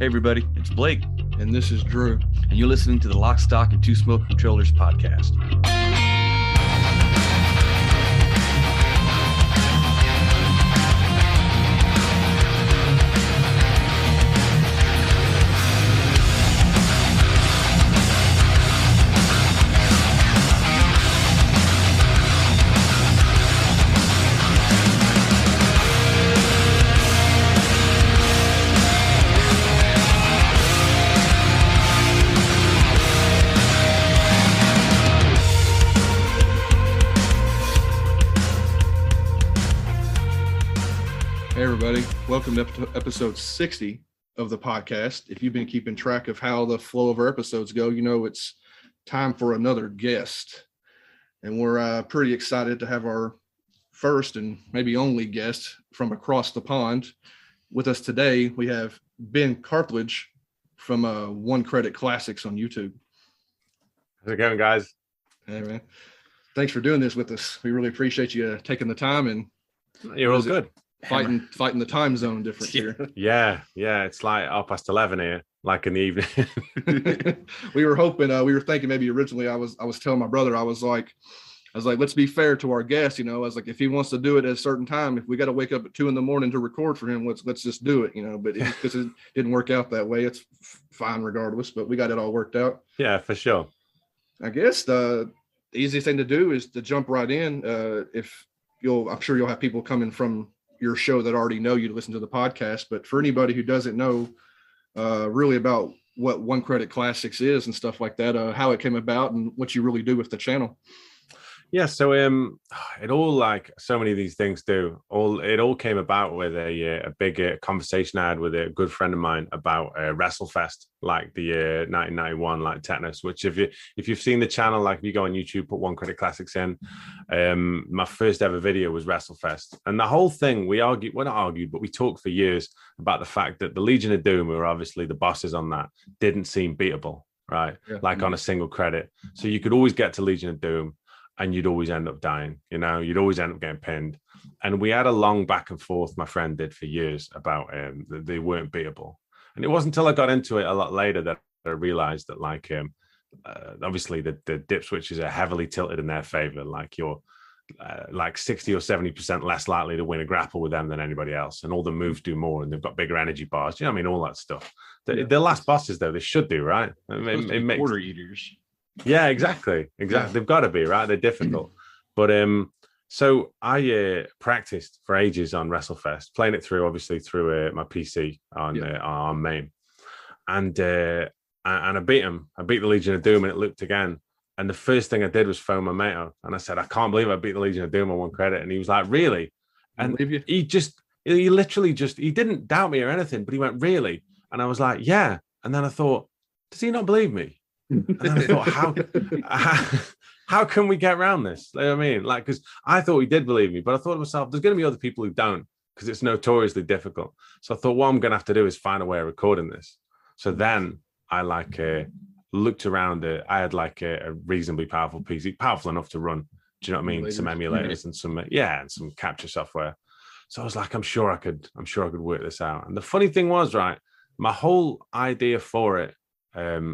Hey everybody, it's Blake, and this is Drew, and you're listening to the Lock, Stock, and Two Smoke Controllers podcast. Hey everybody, welcome to episode 60 of the podcast. If you've been keeping track of how the flow of our episodes go, you know it's time for another guest. And we're pretty excited to have our first and maybe only guest from across the pond. With us today, we have Ben Cartlidge from One Credit Classics on YouTube. How's it going, guys? Hey man, thanks for doing this with us. We really appreciate you taking the time, and you're all good. Fighting the time zone difference here. Yeah. It's like 11:30 here, like in the evening. We were thinking maybe originally I was telling my brother, I was like, let's be fair to our guest. You know, I was like, if he wants to do it at a certain time, if we got to wake up at 2 a.m. to record for him, let's just do it, you know, but because it didn't work out that way, it's fine regardless, but we got it all worked out. Yeah, for sure. I guess the easiest thing to do is to jump right in. I'm sure you'll have people coming from your show that already know you to listen to the podcast, but for anybody who doesn't know really about what One Credit Classics is and stuff like that, how it came about and what you really do with the channel. Yeah, so it all, like so many of these things do, it all came about with a big conversation I had with a good friend of mine about WrestleFest, like the 1991, like Tetanus. Which if you've seen the channel, like if you go on YouTube, put One Credit Classics in, my first ever video was WrestleFest, and the whole thing we talked for years about the fact that the Legion of Doom, who are obviously the bosses on that, didn't seem beatable, right? Yeah. Like on a single credit, so you could always get to Legion of Doom and you'd always end up dying, you know, you'd always end up getting pinned. And we had a long back and forth, my friend did, for years about that they weren't beatable. And it wasn't until I got into it a lot later that I realized that, like, obviously the dip switches are heavily tilted in their favor. Like you're like 60 or 70% less likely to win a grapple with them than anybody else. And all the moves do more, and they've got bigger energy bars. You know what I mean? All that stuff. The last bosses, though, they should do, right? It makes quarter eaters. Yeah, exactly. Yeah. They've got to be, right? They're difficult. But so I practiced for ages on WrestleFest, playing it through, obviously, through my PC on main. And I beat him. I beat the Legion of Doom, and it looped again. And the first thing I did was phone my mate up. And I said, I can't believe I beat the Legion of Doom on One Credit. And he was like, really? And he didn't doubt me or anything, but he went, really? And I was like, yeah. And then I thought, does he not believe me? And then I thought, how can we get around this? You know what I mean? Like, because I thought he did believe me, but I thought to myself, there's going to be other people who don't, because it's notoriously difficult. So I thought, what I'm going to have to do is find a way of recording this. So then I looked around it. I had like a reasonably powerful PC, powerful enough to run, do you know what I mean? Some emulators and some capture software. So I was like, I'm sure I could work this out. And the funny thing was, right, my whole idea for it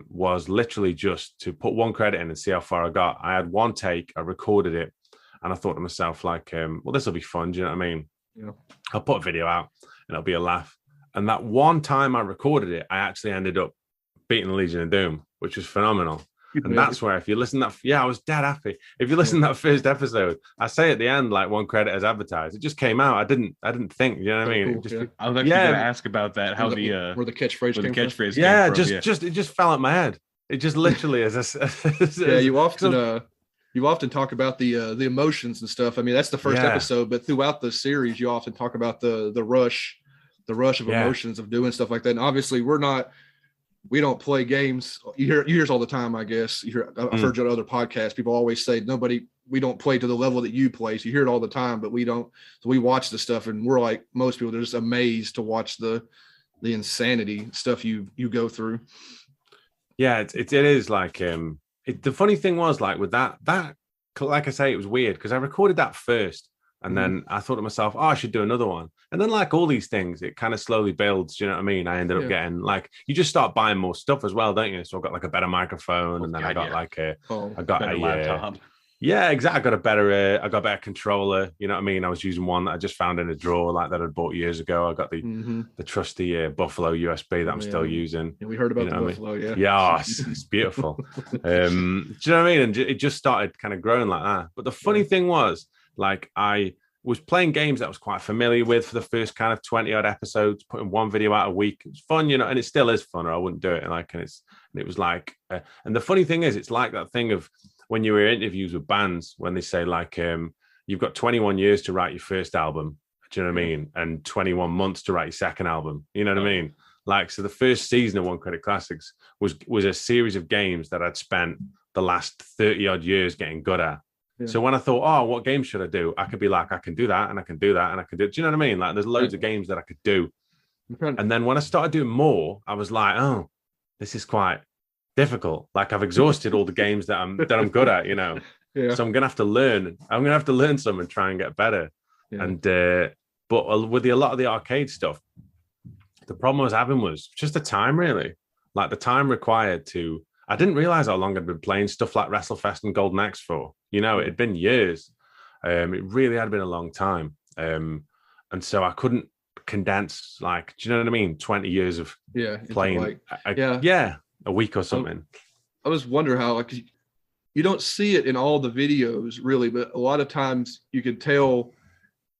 was literally just to put one credit in and see how far I got. I had one take, I recorded it, and I thought to myself, like, well, this will be fun. Do you know what I mean? Yeah. I'll put a video out and it'll be a laugh. And that one time I recorded it, I actually ended up beating the Legion of Doom, which was phenomenal. And that's where, if you listen to that, I was dead happy. If you listen to that first episode, I say at the end, like, one credit as advertised. It just came out. I didn't think, you know what I mean? Cool, I was actually going to ask about that. How where the catchphrase came from. Yeah, it just fell out my head. It just literally is. You often talk about the emotions and stuff. I mean, that's the first episode, but throughout the series, you often talk about the rush of emotions of doing stuff like that. And obviously, we don't play games. You hear all the time, I guess. I've heard you on other podcasts. People always say we don't play to the level that you play. So you hear it all the time, but we don't. So we watch the stuff, and we're like most people. They're just amazed to watch the insanity stuff you go through. Yeah, it is like the funny thing was, like, with that like I say, it was weird because I recorded that first, and then I thought to myself, I should do another one. And then like all these things, it kind of slowly builds. Do you know what I mean? I ended up getting like, you just start buying more stuff as well, don't you? So I got like a better microphone, and then I got like I got a laptop. Yeah, exactly. I got a better controller. You know what I mean? I was using one that I just found in a drawer, like that I'd bought years ago. I got the trusty Buffalo USB that I'm still using. Yeah, we heard about the Buffalo. Yeah, yeah, it's beautiful. Do you know what I mean? And it just started kind of growing like that. But the funny thing was, like, I was playing games that I was quite familiar with for the first kind of 20 odd episodes, putting one video out a week. It was fun, and it still is fun, or I wouldn't do it. Like, and it was like, and the funny thing is, it's like that thing of when you were in interviews with bands, when they say like, you've got 21 years to write your first album, do you know what I mean? And 21 months to write your second album. You know what I mean? Like, so the first season of One Credit Classics was a series of games that I'd spent the last 30 odd years getting good at. Yeah. So when I thought, oh, what game should I do? I could be like, I can do that, and I can do that, and I can do. Do you know what I mean? Like, there's loads of games that I could do. And then when I started doing more, I was like, oh, this is quite difficult. Like, I've exhausted all the games that I'm good at, Yeah. So I'm gonna have to learn. I'm gonna have to learn some and try and get better. Yeah. And but with a lot of the arcade stuff, the problem I was having was just the time, really. Like the time required to. I didn't realize how long I'd been playing stuff like WrestleFest and Golden Axe for. It had been years. It really had been a long time. And so I couldn't condense, like, do you know what I mean? 20 years of playing. A week or something. I was wondering how, like, you don't see it in all the videos really, but a lot of times you can tell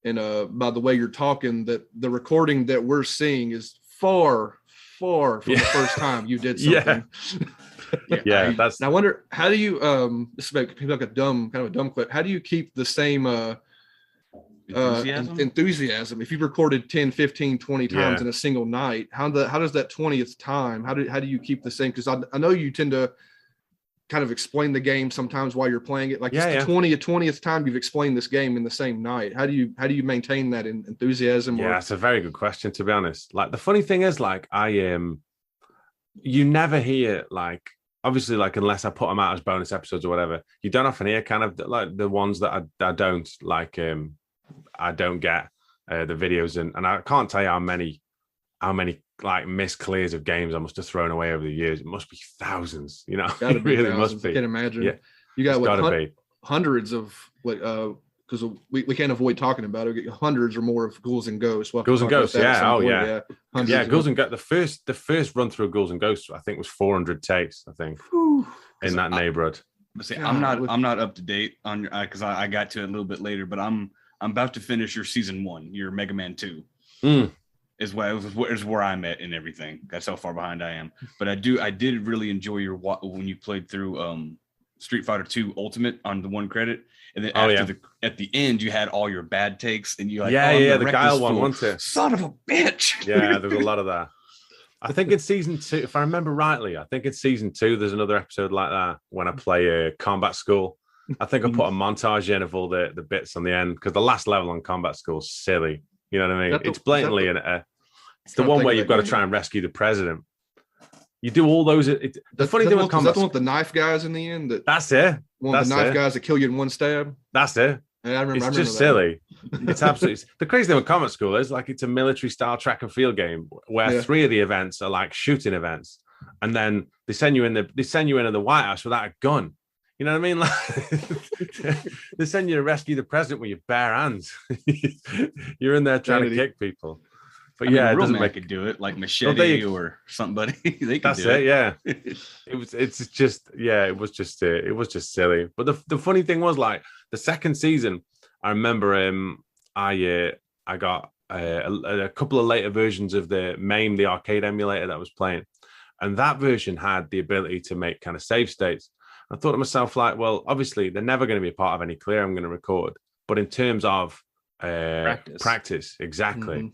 by the way you're talking that the recording that we're seeing is far from the first time you did something. That's. I wonder, how do you this is like a dumb clip. How do you keep the same enthusiasm if you've recorded 10, 15, 20 times in a single night? How does that 20th time, how do you keep the same? Because I know you tend to kind of explain the game sometimes while you're playing it. Like, it's the 20th time you've explained this game in the same night. How do you maintain that enthusiasm? Yeah, it's a very good question, to be honest. Like, the funny thing is, like, you never hear, like, obviously, like, unless I put them out as bonus episodes or whatever, you don't often hear kind of like the ones that I don't like. I don't get the videos, and I can't tell you how many like missed clears of games I must have thrown away over the years. It must be thousands, It really must be. I can imagine. Yeah, you got hundreds of like because we can't avoid talking about it. Hundreds or more of Ghouls and Ghosts. Ghouls and Ghosts, Ghouls and Ghosts. The first run through Ghouls and Ghosts, I think, was 400 takes. I think in that neighborhood. See, I'm not up to date on because I got to it a little bit later, but I'm about to finish your season 1, your Mega Man 2. Is where I'm at and everything. That's how far behind I am. But I did really enjoy when you played through Street Fighter 2 Ultimate on the One Credit, and then at the end you had all your bad takes, and you like the Guile one, wasn't it? Son of a bitch. Yeah, there's a lot of that. I think in season 2, if I remember rightly, there's another episode like that when I play Combat School. I think I put a montage in of all the bits on the end, because the last level on Combat School is silly. You know what I mean? It's blatantly it's the one where you've got to try and rescue the president. You do all those. The funny thing with Combat, that's the one with the knife guys in the end. That's it. One of the knife guys that kill you in one stab. That's it. Yeah, I remember. It's just silly. It's absolutely the crazy thing with Combat School is, like, it's a military style track and field game where 3 of the events are like shooting events, and then they send you into the White House without a gun. You know what I mean? Like, they send you to rescue the president with your bare hands. You're in there trying to kick people. But it doesn't make it do it, like Machete or somebody. They can do it. Yeah. It was just silly. But the funny thing was, like, the second season, I remember I got a couple of later versions of the MAME, the arcade emulator that I was playing, and that version had the ability to make kind of save states. I thought to myself, like, well, obviously they're never going to be a part of any clear I'm going to record, but in terms of practice, exactly,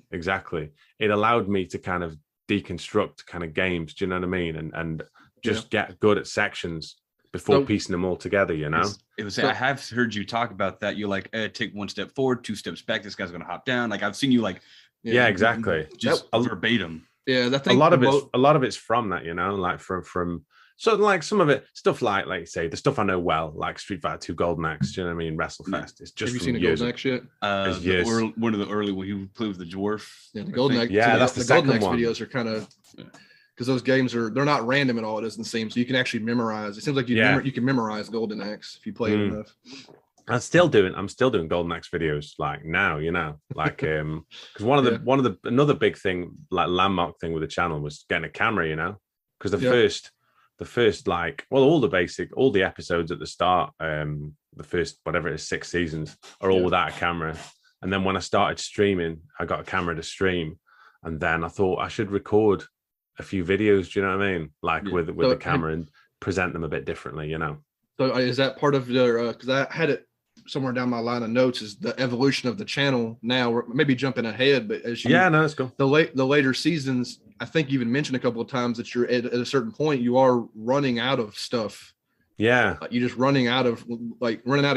it allowed me to kind of deconstruct kind of games. Do you know what I mean? And just get good at sections before piecing them all together. I have heard you talk about that. You like take one step forward, 2 steps back. This guy's going to hop down. Like, I've seen you like, exactly, just verbatim. Yeah, a lot of it's from that, like from So like some of it, stuff like you say, the stuff I know well, like Street Fighter 2 Golden Axe, do you know what I mean? WrestleFest. It's just have you seen a Golden Axe yet? One of the early when you played with the dwarf. Yeah, the Golden Axe. Yeah, that's the Golden Axe one. videos are kind of because those games they're not random at all. It doesn't seem so you can actually memorize. It seems like you can memorize Golden Axe if you play it enough. I'm still doing Golden Axe videos like now, like because another big thing, like landmark thing with the channel was getting a camera, because the first like all the episodes at the start, the first whatever it is 6 seasons are all without a camera, and then when I started streaming, I got a camera to stream, and then I thought I should record a few videos. Do you know what I mean? Like with the camera and present them a bit differently, So is that part of your? Because I had it somewhere down my line of notes is the evolution of the channel now. We're maybe jumping ahead, but as that's cool. The later seasons, I think you even mentioned a couple of times that you're at a certain point you are running out of stuff. Yeah, you're just running out of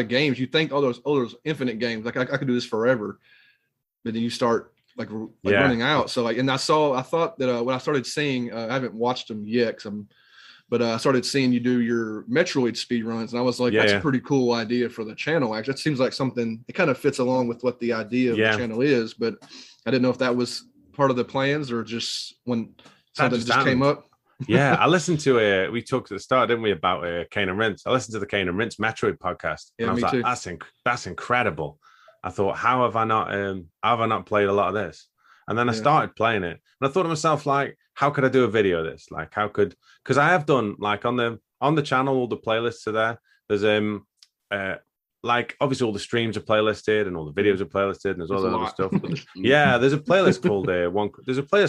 games. You think there's infinite games. Like I could do this forever, but then you start running out. So and I thought that when I started seeing, I haven't watched them yet but I started seeing you do your Metroid speed runs, and I was like, that's a pretty cool idea for the channel. Actually, that seems like something, it kind of fits along with what the idea of the channel is, but I didn't know if that was part of the plans or just when something just came up. Yeah, I listened to we talked at the start, didn't we, about Kane and Rince. I listened to the Kane and Rince Metroid podcast, and I was like, that's incredible. I thought, how have I not played a lot of this? And then I started playing it, and I thought to myself, like, how could I do a video of this? Like, because I have done like on the channel, all the playlists are there. There's like obviously all the streams are playlisted and all the videos are playlisted, and there's all that other stuff. There's a playlist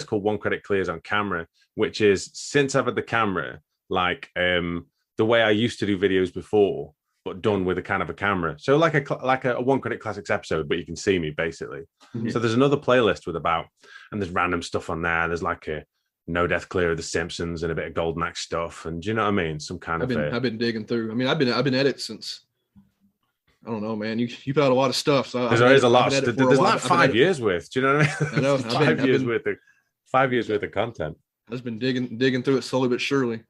called One Credit Clears on Camera, which is since I've had the camera, like the way I used to do videos before, but done with a kind of a camera. So like a One Credit Classics episode, but you can see me basically. Mm-hmm. So there's another playlist and there's random stuff on there. There's like a No Death Clear of the Simpsons and a bit of Golden Axe stuff. And do you know what I mean? Some kind I've been digging through. I mean, I've been at it since, I don't know, man. You put out a lot of stuff. So there is a lot. There's like 5 years worth. Do you know what I mean? I know. 5 years worth of content. I've just been digging through it slowly but surely.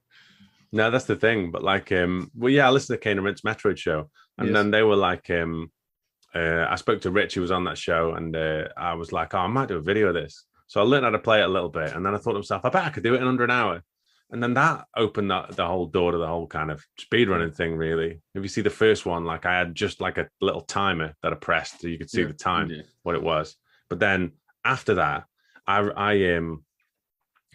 No, that's the thing. But like, I listened to Kane and Rince Metroid show, and then they were like, I spoke to Rich, who was on that show, and I was like, I might do a video of this. So I learned how to play it a little bit, and then I thought to myself, I bet I could do it in under an hour. And then that opened the whole door to the whole kind of speedrunning thing, really. If you see the first one, like I had just like a little timer that I pressed so you could see the time, what it was. But then after that, a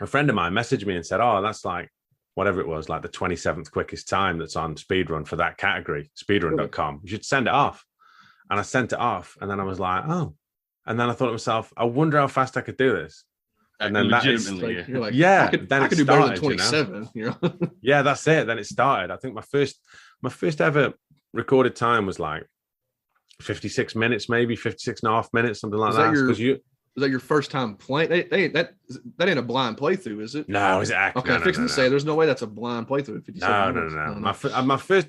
friend of mine messaged me and said, oh, that's like whatever it was, like the 27th quickest time that's on speedrun for that category, speedrun.com. You should send it off. And I sent it off, and then I was like, oh. And then I thought to myself, I wonder how fast I could do this. And then that is like, you're like, yeah, I could then it do started, better than 27. Yeah, that's it. Then it started. I think my first ever recorded time was like 56 minutes, maybe 56 and a half minutes, something like that. Was that your first time playing? That ain't a blind playthrough, is it? No, is it? Okay, I'm fixing to say there's no way that's a blind playthrough. 57 minutes. No.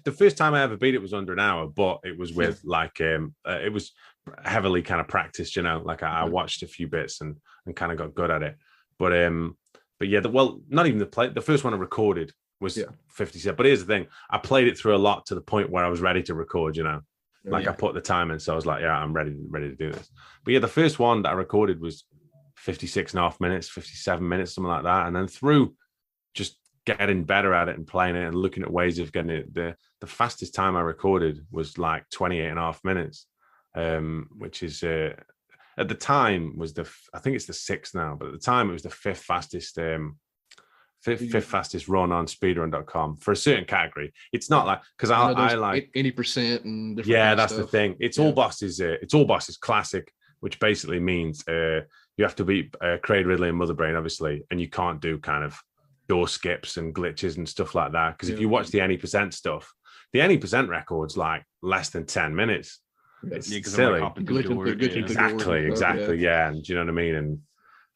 The first time I ever beat it was under an hour, but it was with like it was heavily kind of practiced, like I watched a few bits and kind of got good at it. But yeah, not even the first one I recorded was 57. But here's the thing, I played it through a lot to the point where I was ready to record, I put the time in, so I was like, yeah, I'm ready to do this. But yeah, the first one that I recorded was 56 and a half minutes, 57 minutes, something like that. And then through just getting better at it and playing it and looking at ways of getting it, the fastest time I recorded was like 28 and a half minutes, which is at the time was I think it's the 6th now, but at the time it was the fifth fastest run on speedrun.com for a certain category. It's not like, because I like 80% and different that's stuff. The thing. It's all bosses classic, which basically means you have to beat Craig Ridley and Mother Brain, obviously, and you can't do kind of door skips and glitches and stuff like that, because if you watch the any percent stuff, the any percent record's like less than 10 minutes. It's silly. Exactly. Yeah. And do you know what I mean? And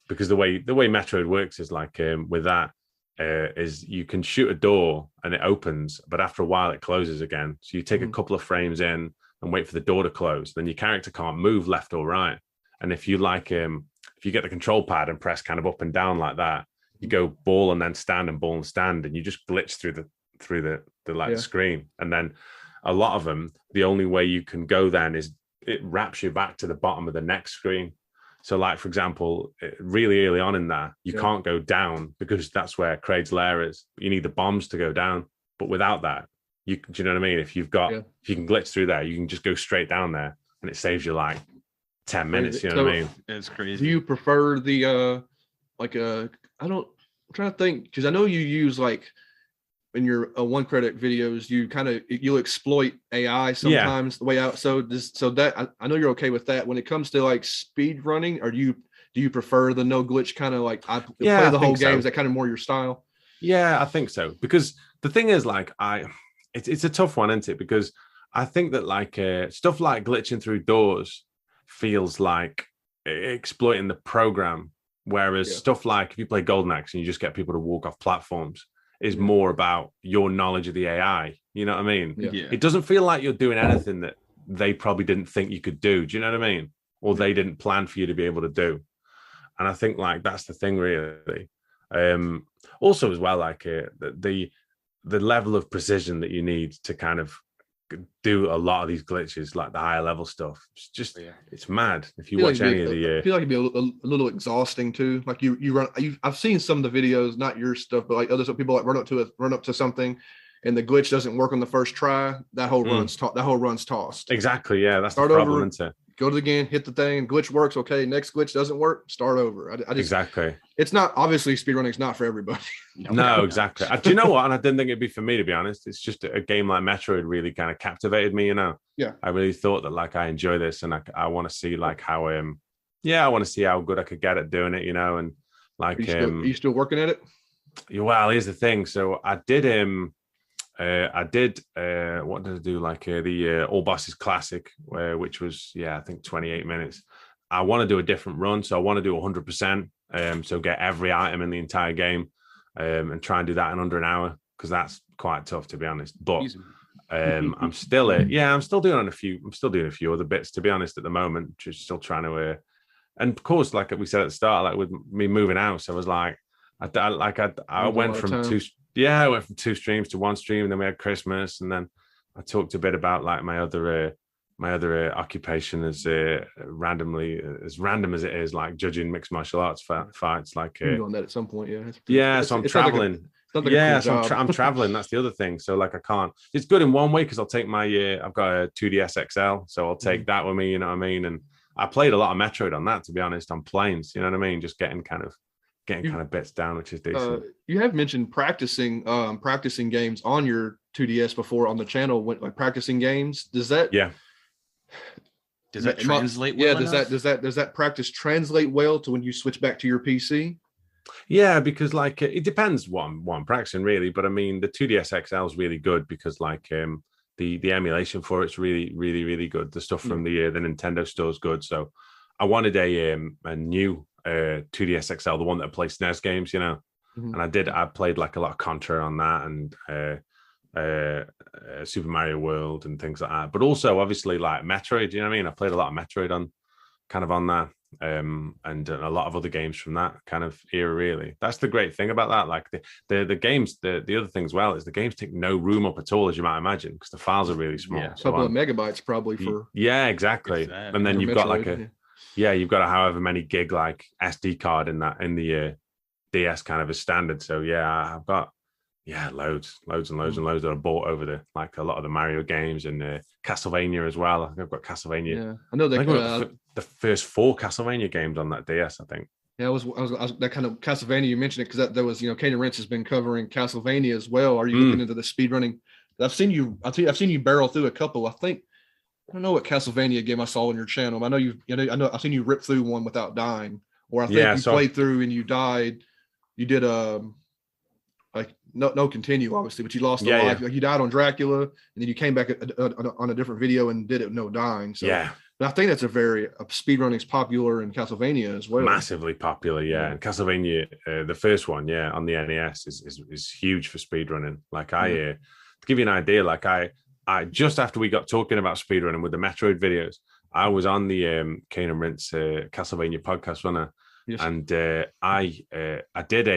because the way Metroid works is like with that is you can shoot a door and it opens, but after a while it closes again. So you take a couple of frames in and wait for the door to close. Then your character can't move left or right. And if you get the control pad and press kind of up and down like that, you go ball and then stand and ball and stand, and you just glitch through the screen. And then a lot of them, the only way you can go then is it wraps you back to the bottom of the next screen. So like, for example, really early on in there, you can't go down because that's where Craig's lair is. You need the bombs to go down. But without that, do you know what I mean? If you've got, if you can glitch through there, you can just go straight down there and it saves you like 10 minutes. You know what I mean? It's crazy. Do you prefer the, I'm trying to think, because I know you use like, in your 1 credit videos, you'll exploit AI sometimes the way out. So that I know you're okay with that. When it comes to like speed running, or do you prefer the no glitch kind of like play the whole game? Is that kind of more your style? Yeah, I think so. Because the thing is, like, it's a tough one, isn't it? Because I think that like stuff like glitching through doors feels like exploiting the program, whereas stuff like if you play Golden Axe and you just get people to walk off platforms is more about your knowledge of the AI. You know what I mean? Yeah. It doesn't feel like you're doing anything that they probably didn't think you could do. Do you know what I mean? Or they didn't plan for you to be able to do. And I think like that's the thing, really. Also, as well, like the level of precision that you need to kind of do a lot of these glitches, like the higher level stuff. It's just it's mad. If you watch any of the, I feel like it'd be a little exhausting too. Like you run. I've seen some of the videos, not your stuff, but like other people like run up to something, and the glitch doesn't work on the first try. That whole run's tossed. Exactly. Yeah, that's the problem, isn't it? Go to the game, hit the thing, glitch works. Okay, next glitch doesn't work. Start over. Exactly. It's not obviously speedrunning is not for everybody. No, exactly. Do you know what? And I didn't think it'd be for me, to be honest. It's just a game like Metroid really kind of captivated me. You know. Yeah. I really thought that like I enjoy this, and I want to see like how I want to see how good I could get at doing it. You know, and like are you still working at it? Well, here's the thing. So I did what did I do? Like the All Bosses Classic, which was I think 28 minutes. I want to do a different run, so I want to do 100%. So get every item in the entire game, and try and do that in under an hour, because that's quite tough, to be honest. But I'm still doing a few other bits, to be honest, at the moment. Just still trying to and of course, like we said at the start, like with me moving house, I was like I went from two streams to one stream, and then we had Christmas, and then I talked a bit about like my other occupation as random as it is, like judging mixed martial arts fights. Like you're doing that at some point, so I'm traveling. I'm traveling. That's the other thing. So like I can't. It's good in one way because I'll take my I've got a 2DS.Pixel, so I'll take that with me. You know what I mean? And I played a lot of Metroid on that, to be honest, on planes. You know what I mean? Just getting kind of bits down, which is decent. You have mentioned practicing games on your 2DS before on the channel, like practicing games. Does that translate well enough? Does that practice translate well to when you switch back to your PC? Yeah, because like it depends what I'm practicing, really. But I mean, the 2DS.Pixel is really good because like the emulation for it's really, really, really good. The stuff from the Nintendo store is good. So I wanted a new 2DS.Pixel, the one that plays SNES games, you know. And I played like a lot of Contra on that, and Super Mario World and things like that. But also obviously like Metroid, you know what I mean? I played a lot of Metroid on that. And a lot of other games from that kind of era, really. That's the great thing about that. Like the games, the other thing as well is the games take no room up at all, as you might imagine, because the files are really small. A couple of megabytes probably for. Yeah, exactly. And then you've got like you've got a however many gig like SD card in the DS kind of as standard. So I've got loads and loads that I bought over a lot of the Mario games and Castlevania as well. I think I've got Castlevania. Yeah, I know that the first 4 Castlevania games on that DS, I think. Yeah, I was that kind of Castlevania. You mentioned it because there was Kaden Rentz has been covering Castlevania as well. Are you looking into the speed running? I've seen you barrel through a couple. I don't know what Castlevania game I saw on your channel. I know I've seen you rip through one without dying, or I think you played through and you died. You did like no continue obviously, but you lost a life. Like you died on Dracula, and then you came back on a different video and did it no dying. So but I think that's speedrunning's popular in Castlevania as well. Massively popular, And Castlevania, the first one, on the NES is huge for speedrunning. Like to give you an idea, like I just after we got talking about speedrunning with the Metroid videos, I was on the Kane and Rintz Castlevania podcast runner, and I did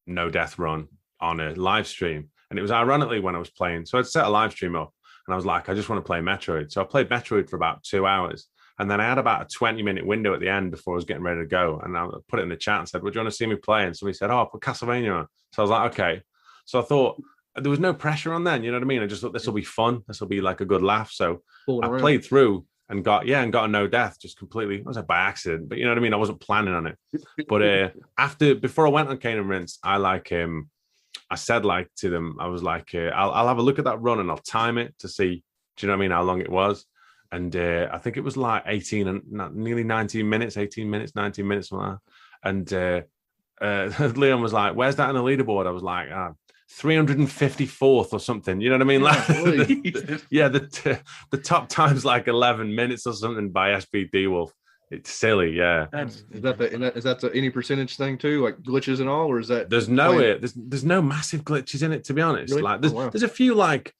no death run on a live stream. And it was ironically when I was playing. So I'd set a live stream up and I was like, I just want to play Metroid. So I played Metroid for about 2 hours. And then I had about a 20-minute window at the end before I was getting ready to go. And I put it in the chat and said, "Would you want to see me play?" And somebody said, "Oh, I'll put Castlevania on." So I was like, okay. So I thought there was no pressure on then. You know what I mean? I just thought this will be fun. This will be like a good laugh. So I played through and got a no death, just completely. It was by accident, but you know what I mean? I wasn't planning on it. But before I went on Cane and Rinse, I said like to them, I was like, I'll have a look at that run and I'll time it to see, do you know what I mean, how long it was. And I think it was like 18 and nearly 19 minutes, 18 minutes, 19 minutes. Something like that. And Leon was like, "Where's that on the leaderboard?" I was like, 354th or something. You know what I mean? Like, the top time's like 11 minutes or something by SBD Wolf. It's silly, yeah. Is that any percentage thing too, like glitches and all, or is that? There's no massive glitches in it, to be honest. Really? Like there's a few like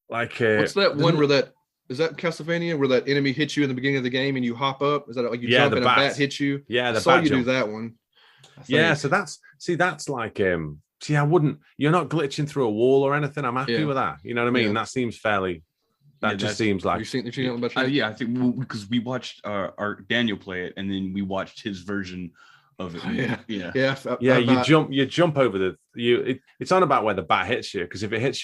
what's that one where that is that Castlevania where that enemy hits you in the beginning of the game and you hop up? Is that like you jump and a bat hits you? Yeah, I saw you do that one. Yeah, so that's like I wouldn't. You're not glitching through a wall or anything. I'm happy with that. You know what I mean? That seems fairly. That just seems like. You've seen it about you? Yeah, I think because we watched our Daniel play it, and then we watched his version of it. You jump over it's on about where the bat hits you, because if it hits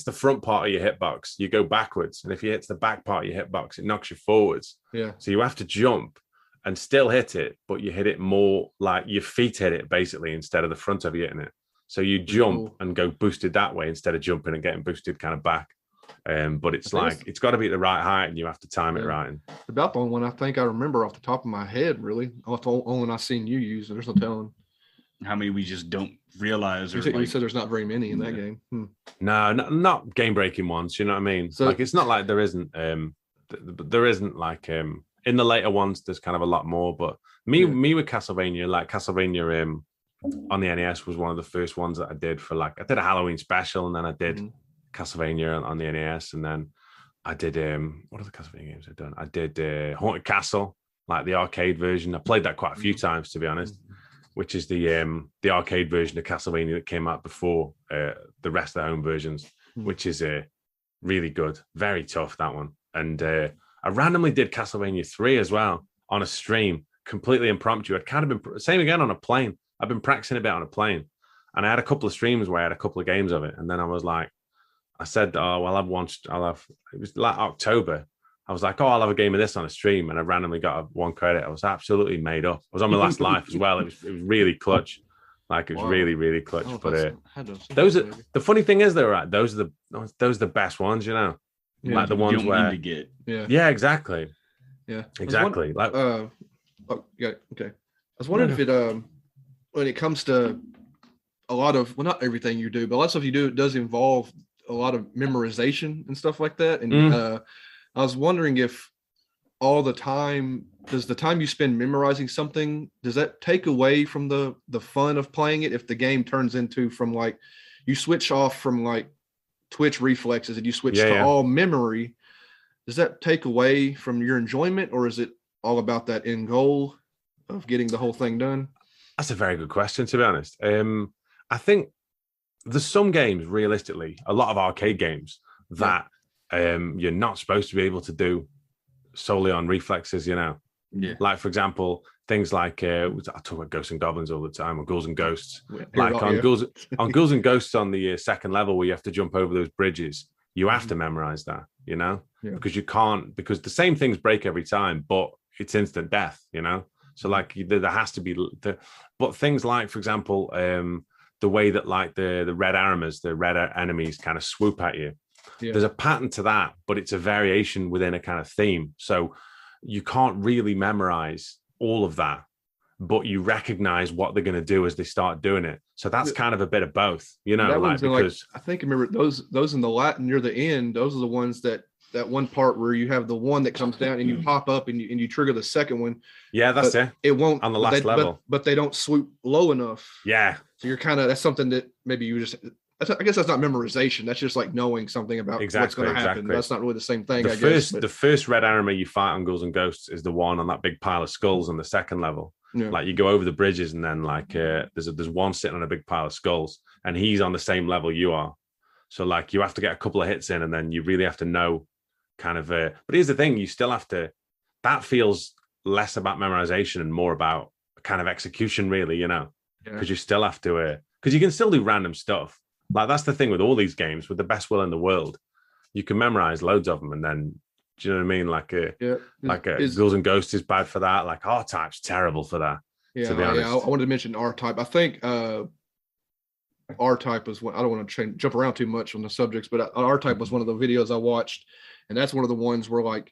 the front part of your hitbox, you go backwards, and if it hits the back part of your hitbox, it knocks you forwards. Yeah. So you have to jump and still hit it, but you hit it more like your feet hit it basically instead of the front of you hitting it. So you jump and go boosted that way instead of jumping and getting boosted kind of back. But it's got to be at the right height and you have to time it right. It's about the only one I think I remember off the top of my head, really. The only one I've seen you use. There's no telling how many we just don't realize. You said there's not very many in that game. No, not game breaking ones. You know what I mean? So, like it's not like there isn't. There isn't like in the later ones. There's kind of a lot more. But me with Castlevania, like Castlevania on the NES was one of the first ones that I did for I did a Halloween special, and then I did Castlevania on the NES, and then I did what are the Castlevania games I've done? I did Haunted Castle, like the arcade version. I played that quite a few times, to be honest, which is the arcade version of Castlevania that came out before the rest of the home versions, which is really good, very tough, that one. And I randomly did Castlevania 3 as well on a stream, completely impromptu. I'd kind of been same again on a plane. I've been practicing a bit on a plane, and I had a couple of streams where I had a couple of games of it, and then I was like, I said, "Oh well, it was like October." I was like, "Oh, I'll have a game of this on a stream," and I randomly got one credit. I was absolutely made up. I was on my last life as well. It was really clutch, like it was really, really clutch. But those are the funny thing is, though, right? Those are the best ones, you know, like the ones where to get. Yeah, exactly. Yeah, exactly. Okay. I was wondering if it when it comes to a lot of not everything you do, but a lot of stuff you do, it does involve a lot of memorization and stuff like that. And I was wondering if does the time you spend memorizing something, does that take away from the fun of playing it? If the game turns into from like you switch off from like twitch reflexes and you switch to all memory, does that take away from your enjoyment, or is it all about that end goal of getting the whole thing done? That's a very good question, to be honest. I think there's some games, realistically, a lot of arcade games that you're not supposed to be able to do solely on reflexes, you know? Yeah. Like, for example, things like, I talk about Ghosts and Goblins all the time, or Ghouls and Ghosts. Like on Ghouls and Ghosts on the second level where you have to jump over those bridges, you have to memorize that, you know? Yeah. Because you can't, because the same things break every time, but it's instant death, you know? So like there has to be, but things like, for example, the way that like the red armors, the red enemies kind of swoop at you. Yeah. There's a pattern to that, but it's a variation within a kind of theme. So you can't really memorize all of that, but you recognize what they're going to do as they start doing it. So that's kind of a bit of both, you know, like, because I think I remember those in the Latin near the end, those are the ones that one part where you have the one that comes down and you pop up and you trigger the second one. Yeah, that's it. It won't on the last level, but they don't swoop low enough. Yeah. So you're kind of, that's something that maybe you just, I guess that's not memorization. That's just like knowing something about what's going to happen. That's not really the same thing. The first red armor you fight on Ghouls and Ghosts is the one on that big pile of skulls on the second level. Like you go over the bridges, and then like there's one sitting on a big pile of skulls, and he's on the same level you are. So like you have to get a couple of hits in, and then you really have to know kind of. But here's the thing: you still have to. That feels less about memorization and more about kind of execution, really. Because you still have to. Because you can still do random stuff. Like that's the thing with all these games, with the best will in the world, you can memorize loads of them, and then. Do you know what I mean? Like Ghouls and Ghosts is bad for that. Like R-Type's terrible for that. Yeah, to be honest. I wanted to mention R-Type. I think R-Type was one. I don't want to jump around too much on the subjects, but R-Type was one of the videos I watched, and that's one of the ones where like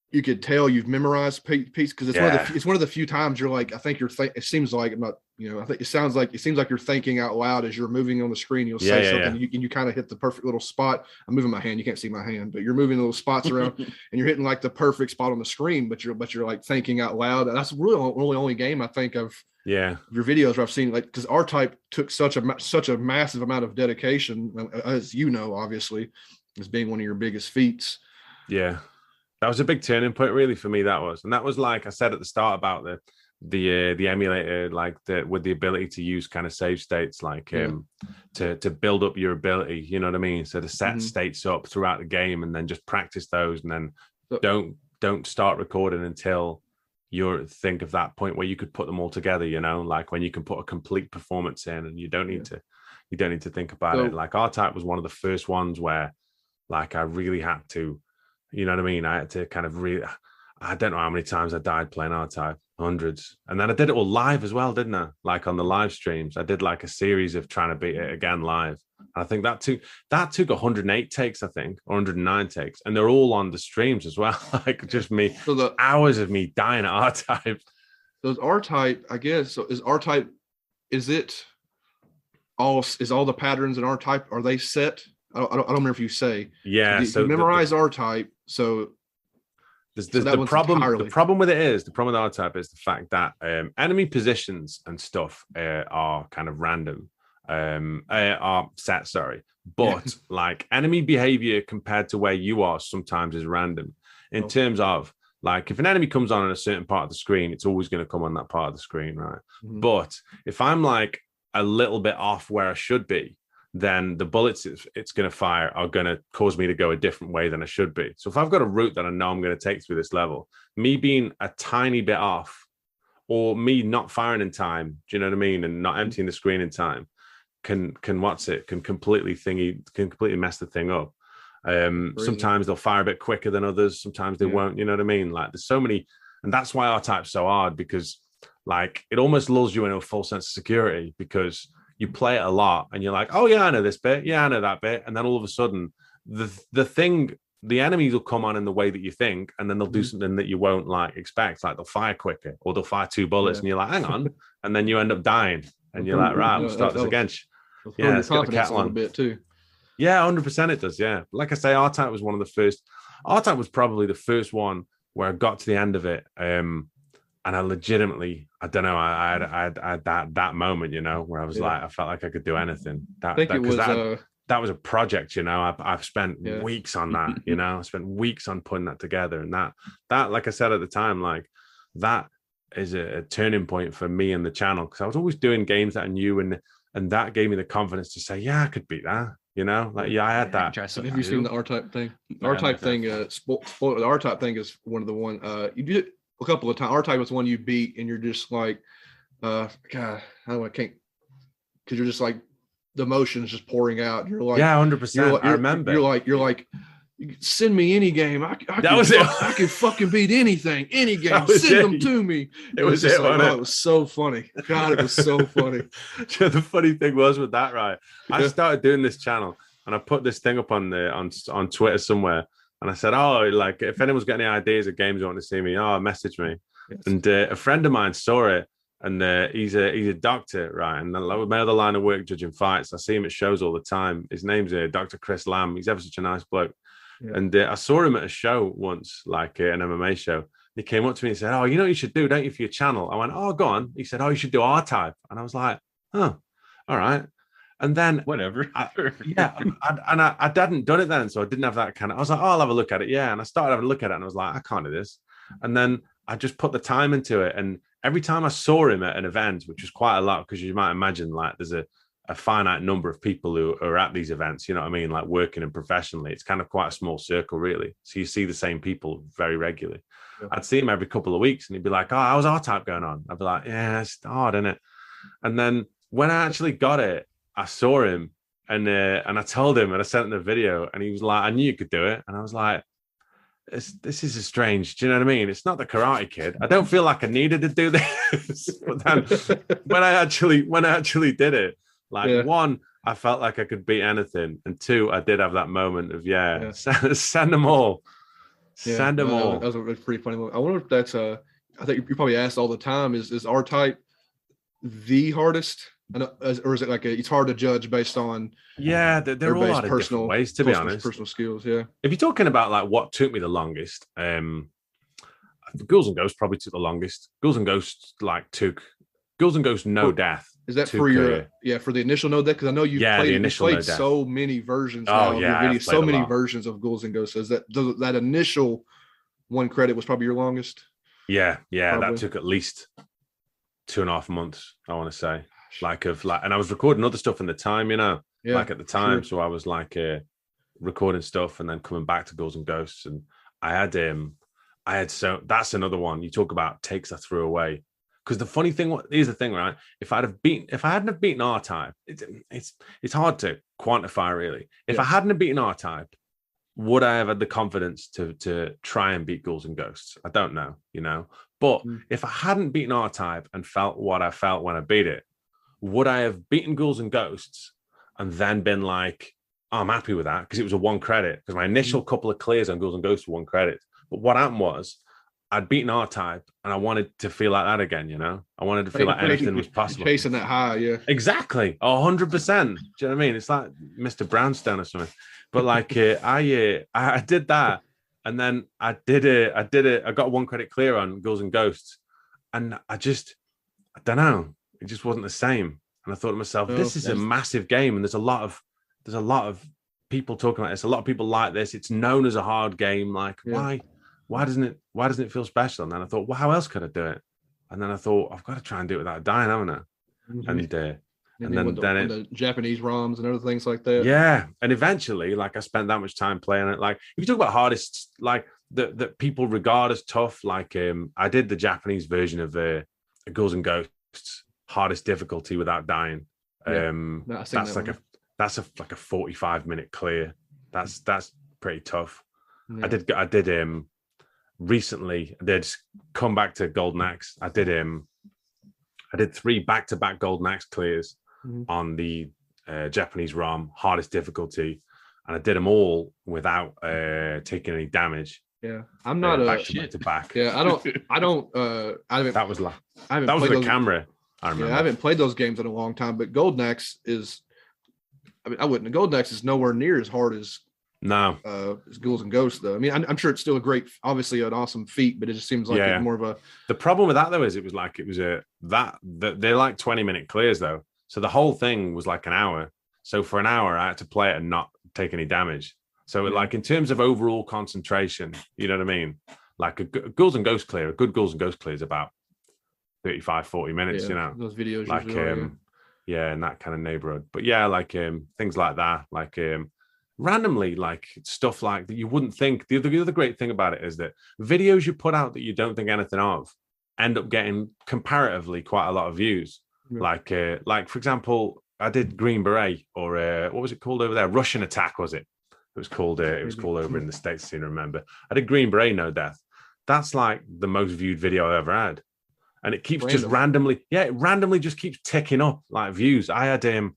you could tell you've memorized piece because it's one of the few times you're like, I think it seems like I'm not, I think it seems like you're thinking out loud as you're moving on the screen. You'll say something, and you kind of hit the perfect little spot. I'm moving my hand, you can't see my hand, but you're moving little spots around, and you're hitting like the perfect spot on the screen. But you're like thinking out loud. And that's really only game I think of. Yeah, your videos where I've seen like because R-Type took such a massive amount of dedication, as obviously, as being one of your biggest feats. Yeah. That was a big turning point, really, for me. That was like I said at the start about the emulator, like with the ability to use kind of save states, like to build up your ability. You know what I mean? So to set states up throughout the game, and then just practice those, and then don't start recording until you think of that point where you could put them all together. Like when you can put a complete performance in, and you don't need to think about it. Like R-Type was one of the first ones where, like, I really had to. You know what I mean? I had to kind of I don't know how many times I died playing R-Type, hundreds. And then I did it all live as well, didn't I? Like on the live streams, I did like a series of trying to beat it again live. And I think that took 108 takes, I think, or 109 takes. And they're all on the streams as well. Like just me, so hours of me dying at R-Type. Those R-Type, I guess, so is R-Type, is all the patterns in R-Type, are they set? I don't remember if you say. Yeah. So you memorize R-Type. So the problem with R-Type is the fact that enemy positions and stuff are kind of random. Are set, sorry. But like enemy behavior compared to where you are sometimes is random in terms of like if an enemy comes on a certain part of the screen, it's always going to come on that part of the screen, right? Mm-hmm. But if I'm like a little bit off where I should be, then the bullets it's going to fire are going to cause me to go a different way than I should be. So if I've got a route that I know I'm going to take through this level, me being a tiny bit off or me not firing in time, do you know what I mean? And not emptying the screen in time can completely mess the thing up. Sometimes they'll fire a bit quicker than others. Sometimes they won't, you know what I mean? Like there's so many, and that's why R-Type's so hard because like it almost lulls you into a false sense of security because you play it a lot and you're like, oh yeah, I know this bit. Yeah, I know that bit. And then all of a sudden the enemies will come on in the way that you think, and then they'll do something that you won't like expect. Like they'll fire quicker or they'll fire 2 bullets and you're like, hang on. And then you end up dying and you're like, right, we'll start this again. Yeah, it's got the cat a little bit too. Yeah, 100% it does. Yeah. Like I say, R-Type was one of the first. R-Type was probably the first one where I got to the end of it. And I legitimately, I don't know, I had that moment, where I was like, I felt like I could do anything. That was a project, I've spent weeks on that, I spent weeks on putting that together. And that, like I said at the time, like that is a turning point for me and the channel. Cause I was always doing games that I knew and that gave me the confidence to say, yeah, I could beat that. I had that. Have you seen the R-Type thing? The R-Type thing, the R-Type thing is one of the one you did it a couple of times. R-Type was one you beat, and you're just like, God, I can't, because you're just like the emotions just pouring out. You're like, yeah, 100%. I remember. You're like, send me any game. I can fucking beat anything, any game. Send them to me. It was so funny. God, it was so funny. The funny thing was with that, right? I started doing this channel and I put this thing up on Twitter somewhere. And I said, oh, like if anyone's got any ideas of games you want to see me, message me. Yes. And a friend of mine saw it, and he's a doctor, right? And my other line of work, judging fights, I see him at shows all the time. His name's Dr. Chris Lamb. He's ever such a nice bloke. Yeah. And I saw him at a show once, like an MMA show. He came up to me and said, oh, you know what you should do, don't you, for your channel? I went, oh, go on. He said, oh, you should do R-Type. And I was like, oh, all right. And then whatever. I hadn't done it then, so I didn't have that kind of. I was like, oh, I'll have a look at it, yeah. And I started having a look at it, and I was like, I can't do this. And then I just put the time into it. And every time I saw him at an event, which was quite a lot, because you might imagine like there's a finite number of people who are at these events, you know what I mean? Like working and professionally, it's kind of quite a small circle, really. So you see the same people very regularly. Yeah. I'd see him every couple of weeks and he'd be like, oh, how's R-Type going on? I'd be like, yeah, it's hard, isn't it? And then when I actually got it, I saw him and I told him and I sent him the video and he was like, I knew you could do it. And I was like, this is a strange, do you know what I mean? It's not the Karate Kid. I don't feel like I needed to do this. But then when I actually did it, like one, I felt like I could beat anything. And two, I did have that moment of, send them all. Send them all. That was a pretty funny moment. I wonder if that's, I think you probably asked all the time, is R-Type the hardest? Or is it like it's hard to judge based on they're all out of different ways, to be honest. Personal skills, yeah. If you're talking about like what took me the longest, Ghouls and Ghosts probably took the longest. Ghouls and Ghosts No Death. Is that for your for the initial No Death? Because I know you've played so many versions now of your videos, so many versions of Ghouls and Ghosts. Is that initial one credit was probably your longest? Yeah, that took at least 2.5 months, I want to say. And I was recording other stuff in the time, at the time. Sure. So I was like recording stuff and then coming back to Ghouls and Ghosts. And that's another one. You talk about takes I threw away. Because the funny thing, here's the thing, right? If I hadn't have beaten R-Type, it's hard to quantify really. If I hadn't have beaten R-Type, would I have had the confidence to try and beat Ghouls and Ghosts? I don't know, But if I hadn't beaten R-Type and felt what I felt when I beat it, would I have beaten Ghouls and Ghosts and then been like, oh, I'm happy with that because it was a 1 credit? Because my initial couple of clears on Ghouls and Ghosts were 1 credit. But what happened was I'd beaten R-Type and I wanted to feel like that again, I wanted to feel like anything was possible. Chasing that high, yeah. Exactly. 100%. Do you know what I mean? It's like Mr. Brownstone or something. But like I did that. And then I got 1 credit clear on Ghouls and Ghosts. And I don't know. It just wasn't the same. And I thought to myself, this is a massive game. And there's a lot of people talking about this. A lot of people like this. It's known as a hard game. Like, why doesn't it feel special? And then I thought, well, how else could I do it? And then I thought, I've got to try and do it without dying, haven't I? Mm-hmm. And then the Japanese ROMs and other things like that. Yeah. And eventually, like I spent that much time playing it. Like if you talk about hardest, like that people regard as tough, like I did the Japanese version of Ghouls and Ghosts, hardest difficulty without dying. That's like a 45-minute clear. That's pretty tough. Yeah. I did recently. I did come back to Golden Axe. I did 3 back-to-back Golden Axe clears on the Japanese ROM, hardest difficulty, and I did them all without taking any damage. Yeah, I'm not back to back. Yeah, I don't. That was with the camera. I remember. Yeah, I haven't played those games in a long time, but Golden Axe is. Golden Axe is nowhere near as hard as Ghouls and Ghosts, though. I mean, I'm sure it's still obviously an awesome feat, but it just seems like it's more of a. The problem with that though is they're like 20-minute clears though, so the whole thing was like an hour. So for an hour, I had to play it and not take any damage. So like in terms of overall concentration, you know what I mean? Like a good Ghouls and Ghosts clear is about 35-40 minutes. Those videos like in that kind of neighborhood. But like things like that, like randomly, like stuff like that you wouldn't think. The other great thing about it is that videos you put out that you don't think anything of end up getting comparatively quite a lot of views. Like for example, I did Green Beret, or what was it called over there? Russian Attack, was it? It was called over in the States, I seem to remember. I did Green Beret No Death. That's like the most viewed video I've ever had. And it keeps just randomly, it randomly just keeps ticking up like views. I did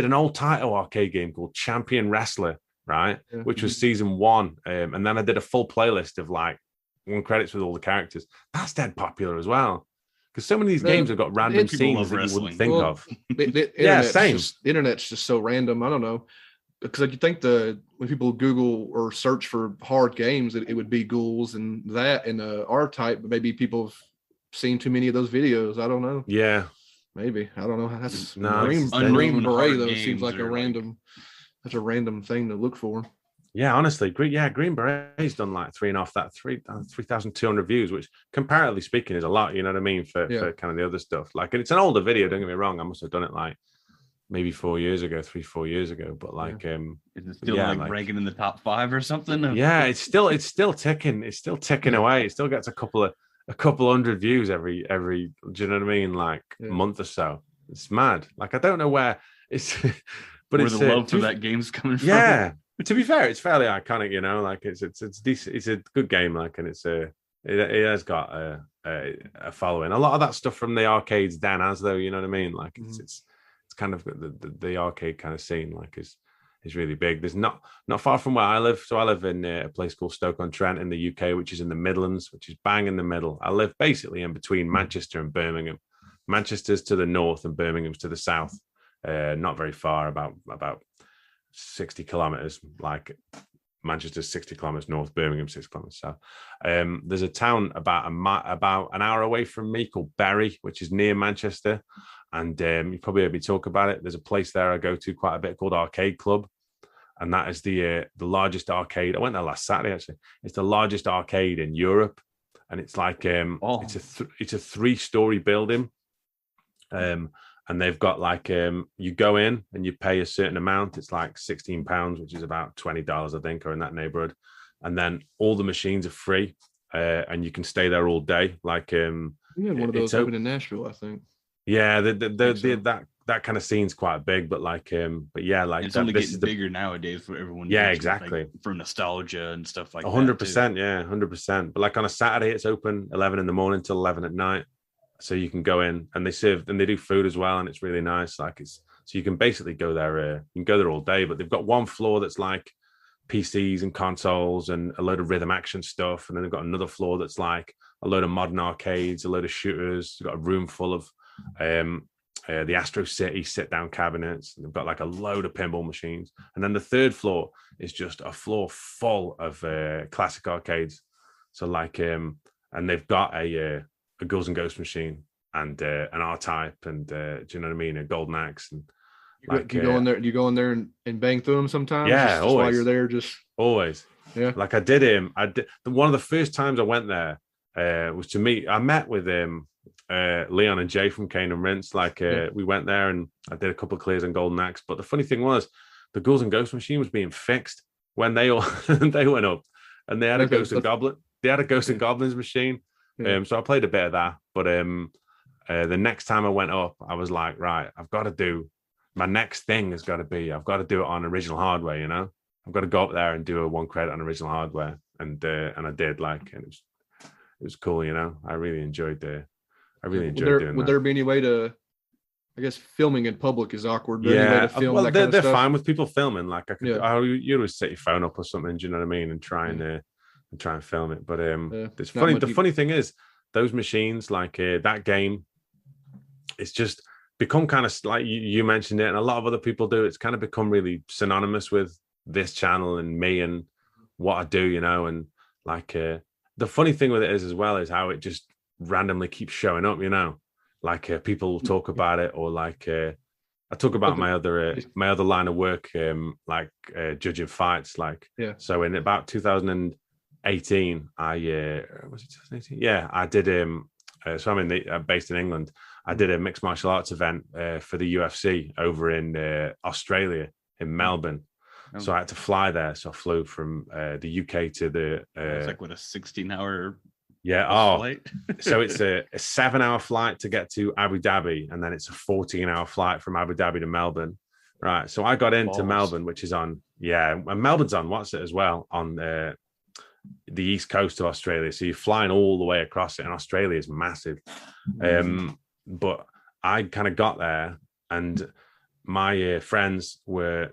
an old title arcade game called Champion Wrestler, right? Yeah. Which was season 1. And then I did a full playlist of like 1 credits with all the characters. That's dead popular as well. Because so many of these games have got random scenes that you wouldn't think of. Same. The internet's just so random. I don't know. Because you think when people Google or search for hard games, it would be Ghouls and that and R-Type, but maybe people have seen too many of those videos. I don't know. Yeah. Maybe. I don't know. That's Green Beret though seems like that's a random thing to look for. Yeah, honestly, Green Beret's done like 3,200 views, which comparatively speaking is a lot. You know what I mean for kind of the other stuff. Like, and it's an older video. Don't get me wrong. I must have done it like maybe 4 years ago, 3-4 years ago. But like, is it still like ranking in the top 5 or something? Yeah, it's still ticking. It's still ticking away. It still gets a couple hundred views every. Do you know what I mean? Like month or so. It's mad. Like I don't know where it's, but where it's the love for that game's coming from. Yeah. To be fair, it's fairly iconic, you know. Like it's decent. It's a good game, like, and it has got a following. A lot of that stuff from the arcades Dan has, though. You know what I mean? Like it's kind of the arcade kind of scene, like is really big. There's not far from where I live. So I live in a place called Stoke-on-Trent in the UK, which is in the Midlands, which is bang in the middle. I live basically in between Manchester and Birmingham. Manchester's to the north and Birmingham's to the south. Not very far, about 60 kilometers. Like Manchester's 60 kilometers north, Birmingham 6 kilometers south. There's a town about an hour away from me called Bury, which is near Manchester, and you probably heard me talk about it. There's a place there I go to quite a bit called Arcade Club, and that is the largest arcade. I went there last Saturday actually. It's the largest arcade in Europe, and it's like it's a 3-story building. And they've got like you go in and you pay a certain amount. It's like £16, which is about $20, I think, or in that neighborhood. And then all the machines are free, and you can stay there all day. Like one of those open in Nashville, I think. Yeah, that kind of scene's quite big, but like yeah, like it's only getting bigger nowadays for everyone. Yeah, exactly. Like, for nostalgia and stuff like 100%, yeah, 100%. But like on a Saturday, it's open 11 in the morning till 11 at night. So you can go in and they serve and they do food as well, and it's really nice. Like so you can basically go there. You can go there all day, but they've got one floor that's like PCs and consoles and a load of rhythm action stuff, and then they've got another floor that's like a load of modern arcades, a load of shooters. They've got a room full of the Astro City sit-down cabinets. And they've got like a load of pinball machines, and then the third floor is just a floor full of classic arcades. So like and they've got a Ghouls and Ghosts machine and an R-Type and do you know what I mean, a Golden Axe. And like, you go in there, and bang through them sometimes. Yeah, just while you're there, just always. Yeah, like I did one of the first times I went there was to meet. I met with Leon and Jay from Kane and Rinse. Like we went there and I did a couple of clears on Golden Axe. But the funny thing was, the Ghouls and Ghosts machine was being fixed when they all they went up, and they had a Ghost and Goblin. They had a Ghost and Goblins machine. So I played a bit of that, but the next time I went up, I was like, right, I've got to do my next thing. Has got to be, I've got to do it on original hardware. You know, I've got to go up there and do a 1 credit on original hardware, and I did. Like, and it was cool. You know, I really enjoyed doing that. Would there be any way to? I guess filming in public is awkward. But yeah, film well, that kind of they're stuff? fine with people filming. Like, you always set your phone up or something. Do you know what I mean? And try and film it. But it's funny. The funny thing is, those machines, like that game, it's just become kind of like you mentioned it, and a lot of other people do. It's kind of become really synonymous with this channel and me and what I do, you know. And like the funny thing with it is as well is how it just randomly keeps showing up, you know. Like people talk about it, or like I talk about my other line of work, like judging fights. Like so in about 2018, was it 2018? Yeah, I did. So I'm based in England. I did a mixed martial arts event for the UFC over in Australia, in Melbourne. So I had to fly there. So I flew from the UK to the. It's like what, a 16-hour. Yeah. Flight? So it's a 7-hour flight to get to Abu Dhabi, and then it's a 14-hour flight from Abu Dhabi to Melbourne. Right. So I got into Melbourne, which is on, and Melbourne's on what's it as well, on the east coast of Australia. So you're flying all the way across it, and Australia is massive. But I kind of got there, and my friends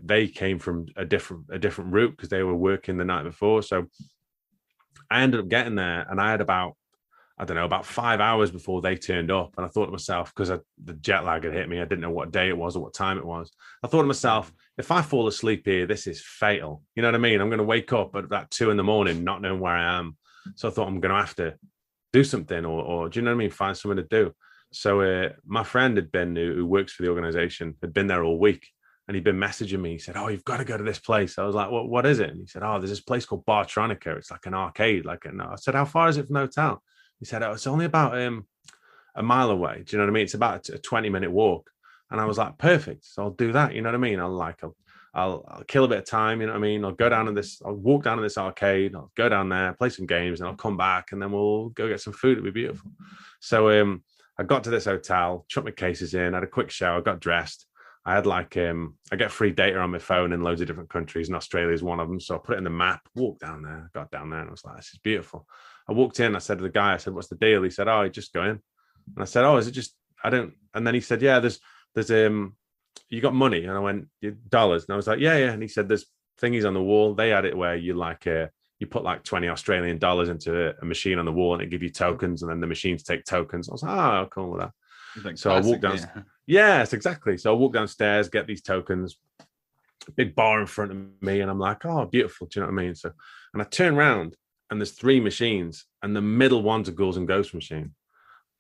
they came from a different route because they were working the night before. So I ended up getting there, and I had about 5 hours before they turned up. And I thought to myself, because the jet lag had hit me, I didn't know what day it was or what time it was. I thought to myself, if I fall asleep here, this is fatal. You know what I mean? I'm going to wake up at about 2 a.m, not knowing where I am. So I thought I'm going to have to do something, or do you know what I mean? Find something to do. So my friend who works for the organization, had been there all week. and he'd been messaging me. He said, "Oh, you've got to go to this place." I was like, what is it? And he said, "Oh, there's this place called Bartronica. It's like an arcade." I said, "How far is it from the hotel?" He said, "Oh, it's only about a mile away." Do you know what I mean? It's about a 20-minute walk. And I was like, perfect. So I'll do that. You know what I mean? I'll kill a bit of time. You know what I mean? I'll walk down to this arcade. I'll go down there, play some games, and I'll come back, and then we'll go get some food. It'll be beautiful. So I got to this hotel, chucked my cases in, had a quick shower, got dressed. I had I get free data on my phone in loads of different countries, and Australia is one of them. So I put it in the map, walked down there, got down there, and I was like, this is beautiful. I walked in, I said to the guy, "What's the deal?" He said, "Oh, you just go in." And I said, "Oh, is it just, I don't," and then he said, "Yeah, there's you got money?" And I went, "Dollars." And I was like, yeah. And he said, "There's thingies on the wall." They had it where you you put like 20 Australian dollars into a machine on the wall, and it give you tokens, and then the machines take tokens. I was like, "Oh, cool with that." Like so classic, I walked down. Yes, exactly. So I walked downstairs, get these tokens, big bar in front of me, and I'm like, "Oh, beautiful." Do you know what I mean? So, and I turn around, and there's 3 machines, and the middle one's a Ghouls and Ghosts machine.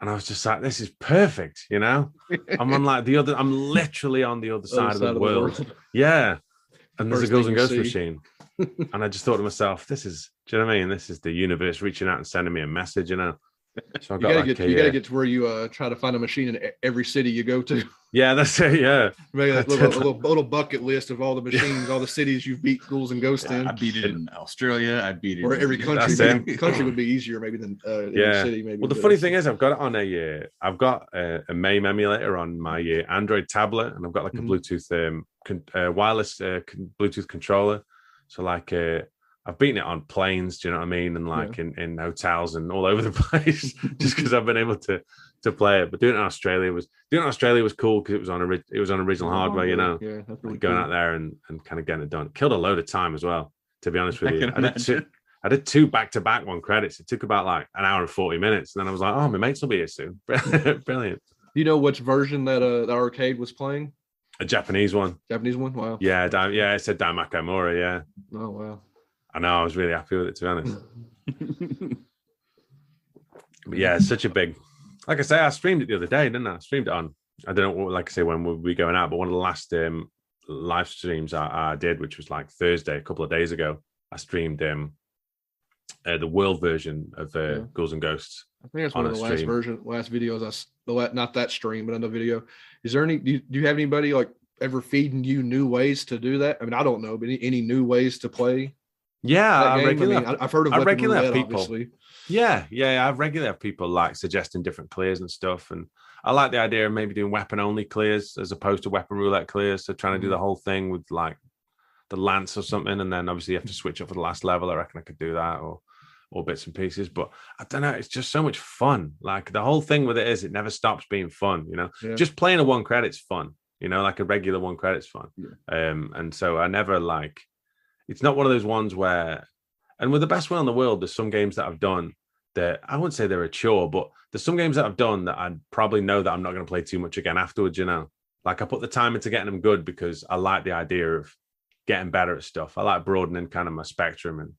And I was just like, this is perfect, you know? I'm literally on the other side of the world. Yeah. And there's a Ghouls and Ghosts machine. And I just thought to myself, do you know what I mean? This is the universe reaching out and sending me a message, you know? So you gotta get to where you try to find a machine in every city you go to. Yeah, that's it. Yeah, maybe a little bucket list of all the machines, all the cities you've beat Ghouls and Ghosts in. I beat it in Australia. I beat it or every country. Country would be easier maybe than every city. Maybe. Well, the funny thing is, I've got it on I've got a MAME emulator on my Android tablet, and I've got like a Bluetooth wireless Bluetooth controller. So I've beaten it on planes, do you know what I mean? And in hotels and all over the place, just because I've been able to play it. But doing it in Australia was cool because it was on original hardware, you know. Yeah, that's really going out there and kind of getting it done. Killed a load of time as well, to be honest with you. I did 2 back-to-back 1 credits. It took about like an hour and 40 minutes. And then I was like, oh, my mates will be here soon. Brilliant. Do you know which version that the arcade was playing? A Japanese one. Japanese one? Wow. Yeah, it said Daimako Mura, yeah. Oh, wow. I know, I was really happy with it, to be honest. But yeah, it's such a big... Like I say, I streamed it the other day, didn't I? I streamed it on... I don't know, like I say, when we'll be going out, but one of the last live streams I did, which was like Thursday, a couple of days ago, I streamed the world version of Ghouls and Ghosts. I think that's one of the last videos. Not that stream, but another video. Is there any? Do you have anybody like ever feeding you new ways to do that? I mean, I don't know, but any new ways to play? Yeah, I've heard of regularly have people. Obviously. Yeah, I regularly have people like suggesting different clears and stuff, and I like the idea of maybe doing weapon only clears as opposed to weapon roulette clears. So trying to do the whole thing with like the lance or something, and then obviously you have to switch up for the last level. I reckon I could do that, or bits and pieces. But I don't know, it's just so much fun. Like the whole thing with it is it never stops being fun, you know. Yeah. Just playing a 1 credit's fun, you know, like a regular 1 credit's fun. Yeah. And so I never like, it's not one of those ones where, and with the best will in the world, there's some games that I've done that I wouldn't say they're a chore, but there's some games that I've done that I probably know that I'm not going to play too much again afterwards, you know. Like I put the time into getting them good because I like the idea of getting better at stuff. I like broadening kind of my spectrum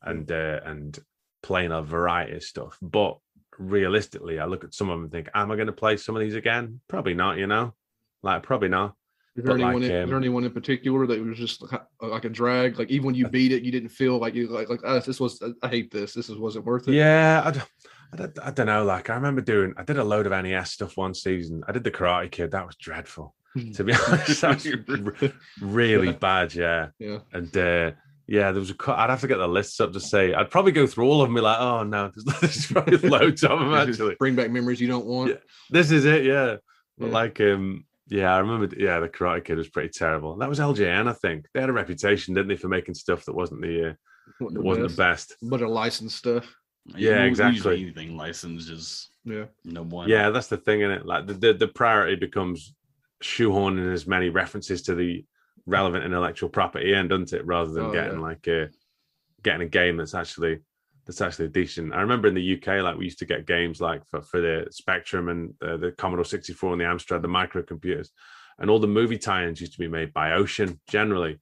and playing a variety of stuff. But realistically, I look at some of them and think, am I going to play some of these again? Probably not, you know. Like probably not. Is there anyone in particular that was just like a drag? Like even when you beat it, you didn't feel like you I hate this. This wasn't worth it. Yeah, I don't know. Like I remember I did a load of NES stuff one season. I did the Karate Kid. That was dreadful, to be honest. That was really bad. Yeah. And there was I'd have to get the lists up to say. I'd probably go through all of them and be like, oh no, there's probably loads of them actually. Bring back memories you don't want. Yeah, this is it. Yeah. But like yeah, I remember. Yeah, the Karate Kid was pretty terrible. That was LJN, I think. They had a reputation, didn't they, for making stuff that wasn't the best. But a licensed stuff. Yeah, exactly. Anything licensed is no one. Yeah, that's the thing in it. Like the priority becomes shoehorning as many references to the relevant intellectual property end, doesn't it? Rather than getting a game that's actually decent. I remember in the UK, like we used to get games like for the Spectrum and the Commodore 64 and the Amstrad, the microcomputers, and all the movie tie-ins used to be made by Ocean generally,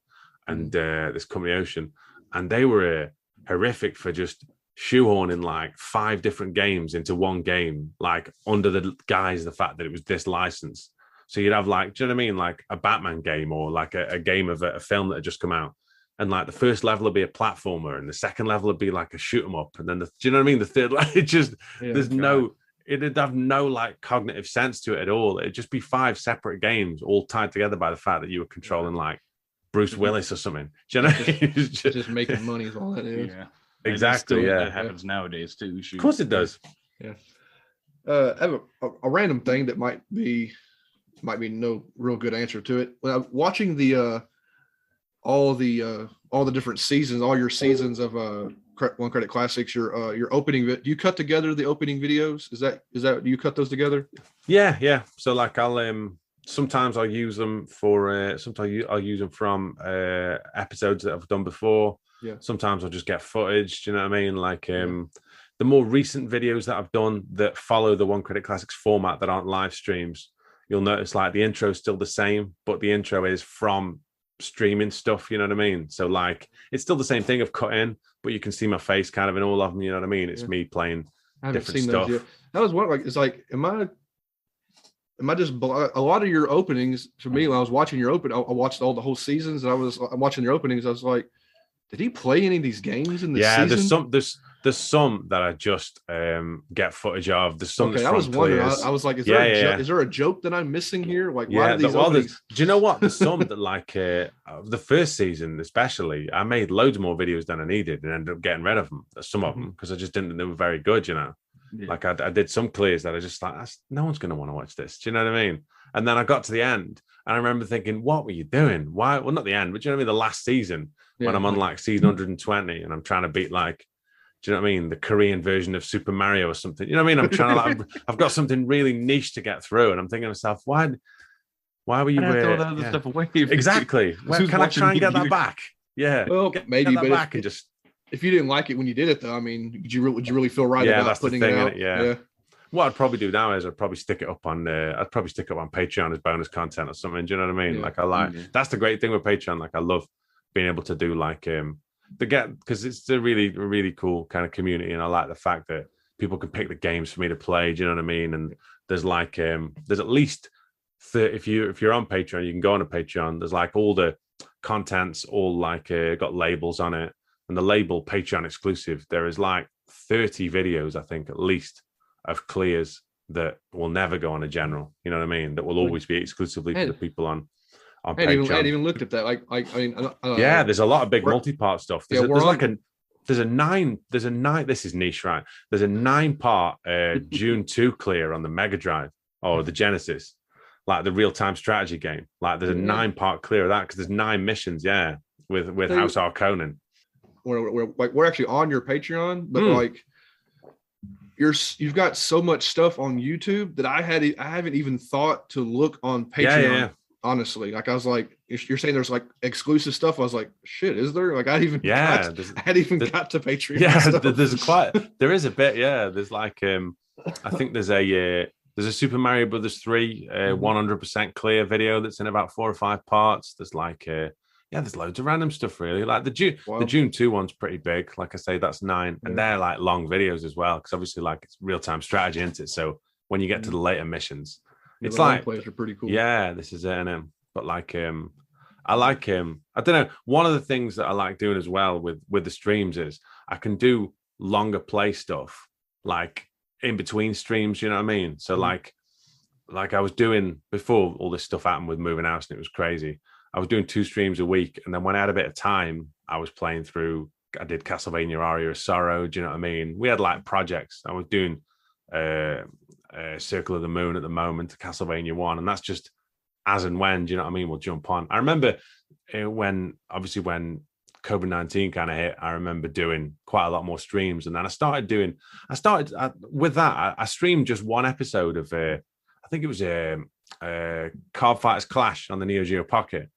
and this company Ocean, and they were horrific for just shoehorning like 5 different games into one game, like under the guise of the fact that it was this license. So you'd have like, do you know what I mean? Like a Batman game or like a game of a film that had just come out. And like the first level would be a platformer and the second level would be like a shoot 'em up. And then do you know what I mean? The third, like it just, it'd have no like cognitive sense to it at all. It'd just be 5 separate games all tied together by the fact that you were controlling like Bruce Willis or something. Do you know? just making money is all that is. Yeah. Exactly. Yeah. That happens nowadays too. Of course it does. Yeah. I have a random thing that might be no real good answer to it. When I'm watching all the different seasons, all your seasons of One Credit Classics, your opening, do you cut together the opening videos? Is that do you cut those together? Yeah. So like sometimes I'll use them for sometimes I'll use them from episodes that I've done before. Yeah. Sometimes I'll just get footage. Do you know what I mean? Like the more recent videos that I've done that follow the One Credit Classics format that aren't live streams, you'll notice like the intro is still the same, but the intro is from streaming stuff. You know what I mean? So like it's still the same thing of cutting, but you can see my face kind of in all of them. You know what I mean? It's me playing different stuff. That was one like it's like am I just a lot of your openings for me when I was watching your I watched all the whole seasons and I'm watching your openings. I was like, did he play any of these games in the season? There's some that I just get footage of. There's some. Okay, I was wondering. I was like, is there a joke that I'm missing here? Like, why are these openings? Do you know what? There's some that like the first season, especially, I made loads more videos than I needed and ended up getting rid of them. Some of them because I just didn't think they were very good. You know, like I did some clears that I just like, no one's going to want to watch this. Do you know what I mean? And then I got to the end and I remember thinking, what were you doing? Why? Well, not the end, but do you know what I mean? The last season when I'm on like season 120 and I'm trying to beat like. Do you know what I mean? The Korean version of Super Mario or something. You know what I mean? I'm trying to like, I've got something really niche to get through, and I'm thinking to myself, why were you throw that other stuff away? Exactly. Can I try and get that back? Yeah. Well, maybe, but back and just if you didn't like it when you did it, though, I mean, would you really feel right about putting it out? Yeah. What I'd probably do now is I'd probably stick it up on Patreon as bonus content or something. Do you know what I mean? Yeah. Like that's the great thing with Patreon. Like I love being able to do like because it's a really, really cool kind of community, and I like the fact that people can pick the games for me to play. Do you know what I mean? And there's like there's at least 30, if you're on Patreon, you can go on a Patreon. There's like all the contents, all like got labels on it, and the label Patreon exclusive. There is like 30 videos, I think, at least, of clears that will never go on a general. You know what I mean? That will always be exclusively for the people on. I hadn't even looked at that. I mean, there's a lot of big multi-part stuff. There's a 9. This is niche, right? There's a 9-part June 2 clear on the Mega Drive or the Genesis, like the real-time strategy game. Like there's a 9-part clear of that because there's 9 missions. Yeah, with House Harkonnen. We're actually on your Patreon, but like you've got so much stuff on YouTube that I haven't even thought to look on Patreon. Yeah. Honestly, like I was like, you're saying there's like exclusive stuff. I was like, shit, is there? Like I hadn't even got to Patreon. Yeah, there is a bit. Yeah, there's like I think there's a Super Mario Brothers 3 100% clear video that's in about 4 or 5 parts. There's like there's loads of random stuff really. Like the June 2 one's pretty big. Like I say, that's 9, and they're like long videos as well because obviously like it's real time strategy, isn't it? So when you get to the later missions. It's like plays are pretty cool. Yeah, this is it. But like I like I don't know. One of the things that I like doing as well with the streams is I can do longer play stuff like in between streams. You know what I mean? So like I was doing before all this stuff happened with moving house and it was crazy. I was doing 2 streams a week, and then when I had a bit of time, I was playing through. I did Castlevania Aria of Sorrow. Do you know what I mean? We had like projects. I was doing. Circle of the Moon at the moment to Castlevania 1, and that's just as and when, do you know what I mean, we'll jump on. I remember when COVID-19 kind of hit, I remember doing quite a lot more streams, and then I started with that. I streamed just one episode of I think it was Card Fighters Clash on the Neo Geo Pocket,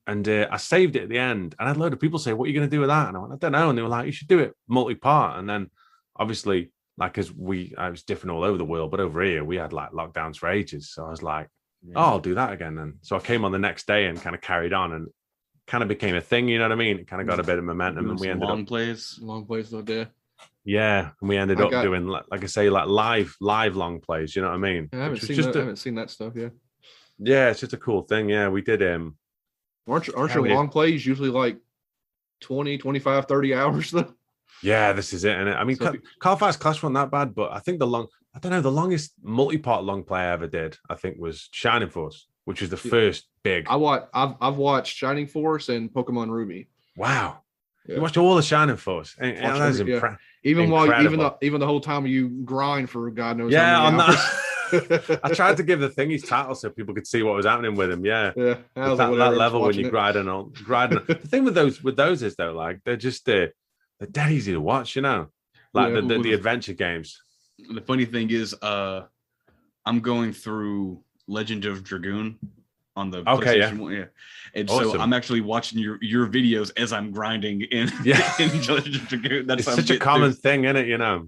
and I saved it at the end, and I had a load of people say, what are you going to do with that? And I went, I don't know, and they were like, you should do it multi-part. And then obviously like, I was different all over the world, but over here we had like lockdowns for ages. So I was like, I'll do that again. And so I came on the next day and kind of carried on and kind of became a thing. You know what I mean? It kind of got a bit of momentum, and we ended long plays though, there. Yeah, and we ended up doing, like I say, like live long plays. You know what I mean? I haven't seen that stuff yet. Yeah, it's just a cool thing. Yeah, we did. Aren't your long plays usually like 20, 25, 30 hours though? Yeah, this is it. And I mean, Carl's Clash wasn't that bad, but I think the longest multi-part long play I ever did, I think, was Shining Force, which was the first big. I've watched Shining Force and Pokemon Ruby. Wow. Yeah. You watched all the Shining Force. That's even the whole time you grind for God knows how many hours. I tried to give the thing his title so people could see what was happening with him. Yeah. That level when you grinding. The thing with those is though, like they're just they're dead easy to watch, you know. Like the adventure games. The funny thing is, I'm going through Legend of Dragoon on the PlayStation 1. Yeah. And awesome. So I'm actually watching your videos as I'm grinding in Legend of Dragoon. That's it's such a common thing, isn't it? You know,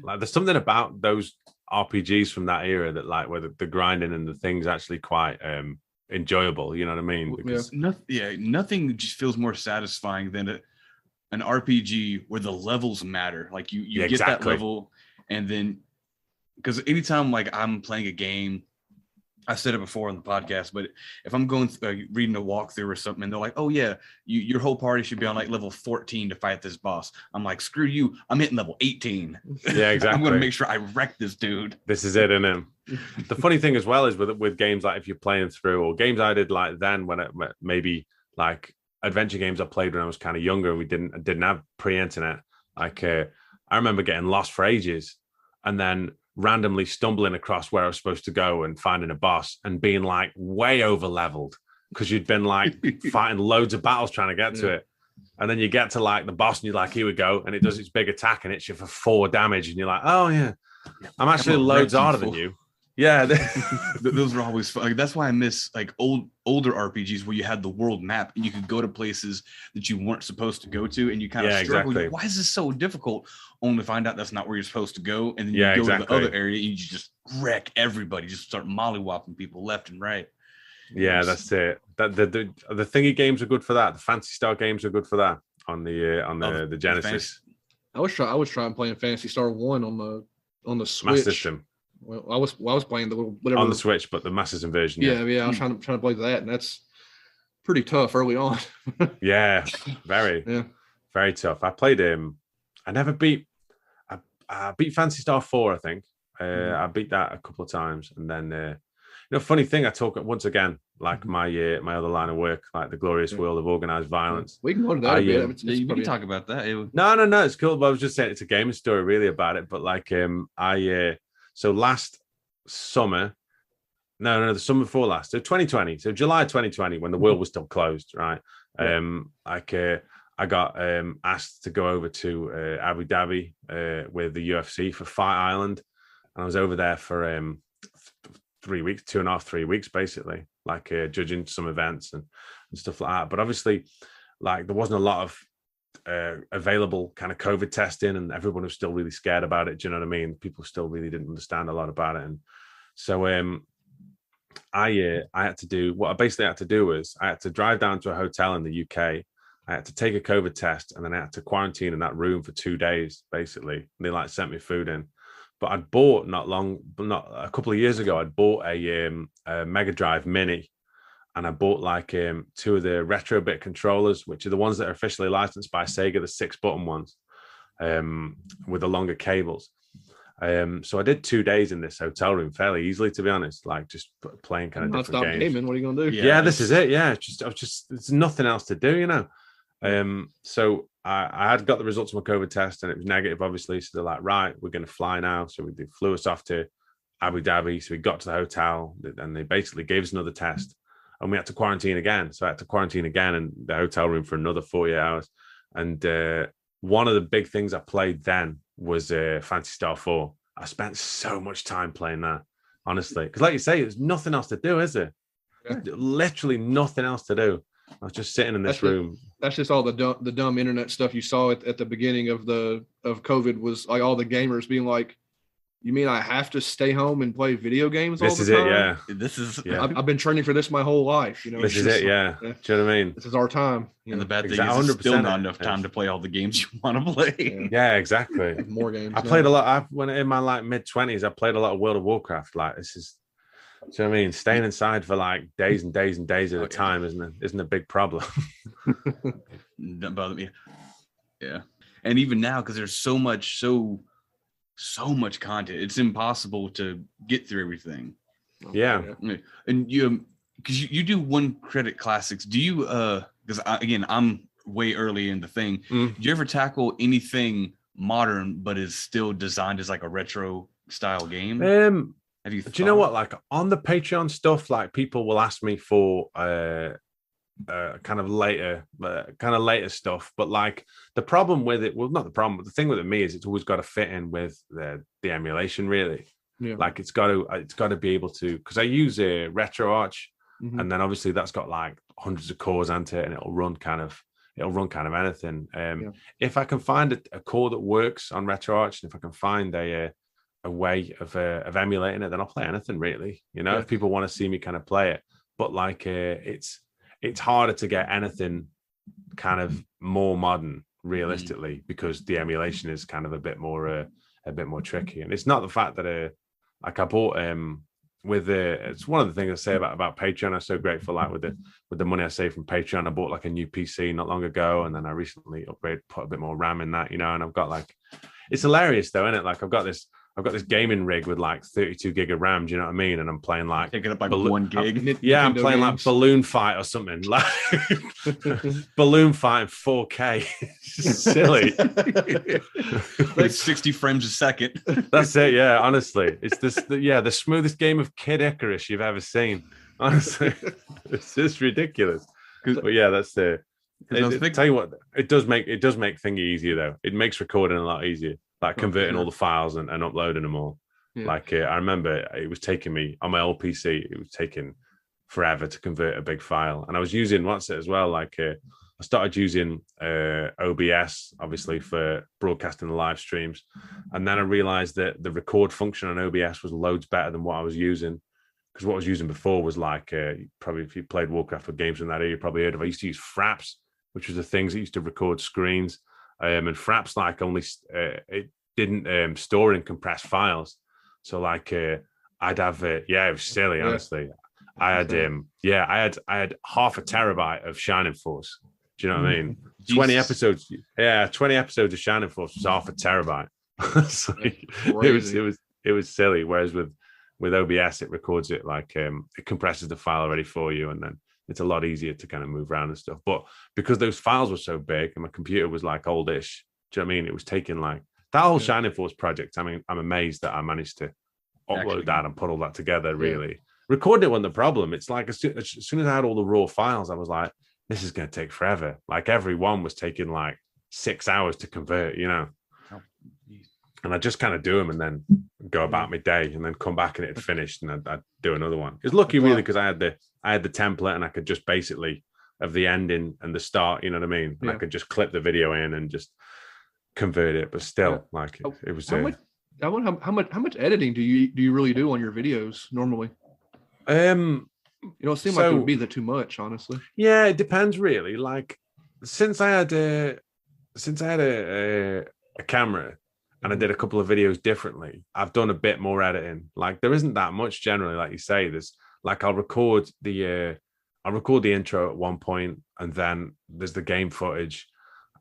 like there's something about those RPGs from that era that, like, where the grinding and the thing's actually quite enjoyable. You know what I mean? Because nothing just feels more satisfying than an RPG where the levels matter. Like you get that level, and then because anytime like I'm playing a game. I said it before on the podcast, but if I'm going reading a walkthrough or something, and they're like, "Oh yeah, your whole party should be on like level 14 to fight this boss," I'm like, "Screw you! I'm hitting level 18." Yeah, exactly. I'm going to make sure I wreck this dude. This is it, isn't it? The funny thing as well is with games like if you're playing through, or games I did like then when maybe like adventure games I played when I was kind of younger and we didn't have pre-internet. Like I remember getting lost for ages, and then randomly stumbling across where I was supposed to go and finding a boss and being like way over leveled because you'd been like fighting loads of battles trying to get to it. And then you get to like the boss and you're like, here we go. And it does its big attack and hits you for 4 damage. And you're like, oh yeah, I'm actually loads harder than you. Yeah. Those are always fun. Like, that's why I miss like older RPGs where you had the world map and you could go to places that you weren't supposed to go to, and you kind of struggle. Exactly. Why is this so difficult? Only to find out that's not where you're supposed to go. And then you go to the other area and you just wreck everybody, just start mollywopping people left and right. Yeah, that's it. The thingy games are good for that. The Phantasy Star games are good for that on the Genesis. I was trying playing Phantasy Star 1 on the Switch. Master System. Well, I was playing the little whatever on the Switch, but the Master System version. Yeah. I was trying to play that, and that's pretty tough early on. Yeah, very tough. I played I never beat. I beat Phantasy Star 4, I think. I beat that a couple of times, and then funny thing. I talk once again, like my other line of work, like the glorious world of organized violence. We can go into that a bit. You can talk about that. No, it's cool. But I was just saying it's a gaming story really about it. But like so last summer, the summer before last, so 2020, so July 2020, when the world was still closed, right? I got asked to go over to Abu Dhabi with the UFC for Fight Island, and I was over there for 3 weeks, 2.5, 3 weeks, basically, like judging some events and stuff like that. But obviously, like there wasn't a lot of available kind of COVID testing, and everyone was still really scared about it. Do you know what I mean? People still really didn't understand a lot about it, and so I had to do what I basically had to do was I had to drive down to a hotel in the UK. I had to take a COVID test, and then I had to quarantine in that room for 2 days, basically. And they like sent me food in. But I'd bought not a couple of years ago, I'd bought a Mega Drive Mini, and I bought like 2 of the retro bit controllers, which are the ones that are officially licensed by Sega, the 6-button ones, with the longer cables. So I did 2 days in this hotel room fairly easily, to be honest, like just playing kind of different games. Gaming. What are you gonna do? Yeah, this is it. Yeah, there's nothing else to do, you know. So I had got the results of my COVID test, and it was negative, obviously. So they're like, right, we're going to fly now. So they flew us off to Abu Dhabi. So we got to the hotel, and they basically gave us another test, and we had to quarantine again. So I had to quarantine again in the hotel room for another 48 hours. And one of the big things I played then was Phantasy Star 4. I spent so much time playing that, honestly, because like you say, there's nothing else to do, is there? Yeah. Literally nothing else to do. I was just sitting in this room. That's just all the dumb internet stuff you saw at the beginning of COVID, was like all the gamers being like, "You mean I have to stay home and play video games all the time?" This is it, yeah. This is. Yeah. I've been training for this my whole life. You know, this is it, yeah. Do you know what I mean? This is our time. And the bad thing is, it's still not enough time to play all the games you want to play. Yeah, exactly. More games. I played a lot. When in my like mid-20s, I played a lot of World of Warcraft. Like this is So I mean, staying inside for like days and days and days at a time isn't a big problem. Doesn't bother me. Yeah, and even now, because there's so much content, it's impossible to get through everything. Yeah, and because you do one credit classics. Do you? Because I'm way early in the thing. Do you ever tackle anything modern but is still designed as like a retro style game? Do you know what? Like on the Patreon stuff, like people will ask me for kind of later stuff, but like the problem with it, well, not the problem, but the thing with it me is it's always got to fit in with the emulation, really. Yeah. Like it's got to be able to, because I use a RetroArch, and then obviously that's got like hundreds of cores onto it, and it'll run kind of anything. If I can find a core that works on RetroArch, and if I can find a way of emulating it, then I'll play anything, really. If people want to see me kind of play it, but like it's harder to get anything kind of more modern realistically, because the emulation is kind of a bit more tricky. And it's not the fact that like I bought it's one of the things I say about Patreon. I'm so grateful, like with the money I saved from Patreon, I bought like a new PC not long ago, and then I recently put a bit more RAM in that, and I've got like, it's hilarious though, isn't it? Like I've got this gaming rig with like 32 gig of RAM. Do you know what I mean? And I'm playing like taking up like 1 gig. I'm playing like Balloon Fight or something, like Balloon Fight in 4K. It's just silly. Like 60 frames a second. That's it. Yeah, honestly, it's the smoothest game of Kid Icarus you've ever seen. Honestly, it's just ridiculous. But yeah, that's the. Tell you what, it does make thingy easier though. It makes recording a lot easier. Like converting all the files and uploading them all. Yeah. Like I remember it was taking me on my old PC. It was taking forever to convert a big file, and I was using as well. Like I started using OBS obviously for broadcasting the live streams, and then I realized that the record function on OBS was loads better than what I was using. Because what I was using before was like probably if you played Warcraft or games in that area, you probably heard of. I used to use Fraps, which was the things that used to record screens. And Fraps like only it didn't store in compressed files, so like I'd have it was silly, honestly. I had I had half a terabyte of Shining Force. Do you know what I mean? 20 episodes of Shining Force was half a terabyte. So it was silly. Whereas with OBS, it records it like it compresses the file already for you, and then it's a lot easier to kind of move around and stuff. But because those files were so big and my computer was like oldish, do you know what I mean? It was taking like that whole Shining Force project. I mean, I'm amazed that I managed to upload that and put all that together, really. Recording it wasn't the problem. It's like as soon as I had all the raw files, I was like, this is going to take forever. Like every one was taking like 6 hours to convert, And I just kind of do them and then go about my day and then come back and it had finished and I'd do another one. It was lucky really because I had the template and I could just basically of the ending and the start, you know what I mean? And I could just clip the video in and just convert it. But still, like it was. How much editing do you really do on your videos normally? It seems like it would be too much, honestly. Yeah, it depends really. Like since I had a camera. And I did a couple of videos differently, I've done a bit more editing. Like there isn't that much generally, like you say. There's like I'll record the intro at one point, and then there's the game footage,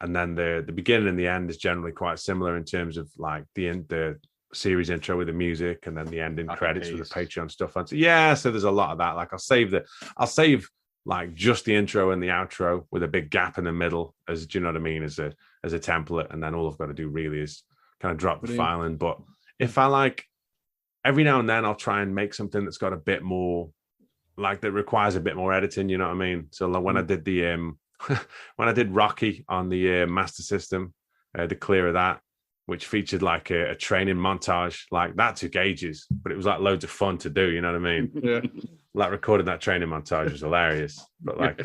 and then the beginning and the end is generally quite similar in terms of like the series intro with the music, and then the ending credits with the Patreon stuff. So there's a lot of that. Like I'll save like just the intro and the outro with a big gap in the middle, as do you know what I mean, as a template, and then all I've got to do really is kind of drop the file in. But if I like every now and then I'll try and make something that's got a bit more like that requires a bit more editing, you know what I mean? So like when I did the when I did Rocky on the Master System, the clear of that, which featured like a training montage, like that took ages, but it was like loads of fun to do, you know what I mean? Yeah. Like recording that training montage was hilarious, but like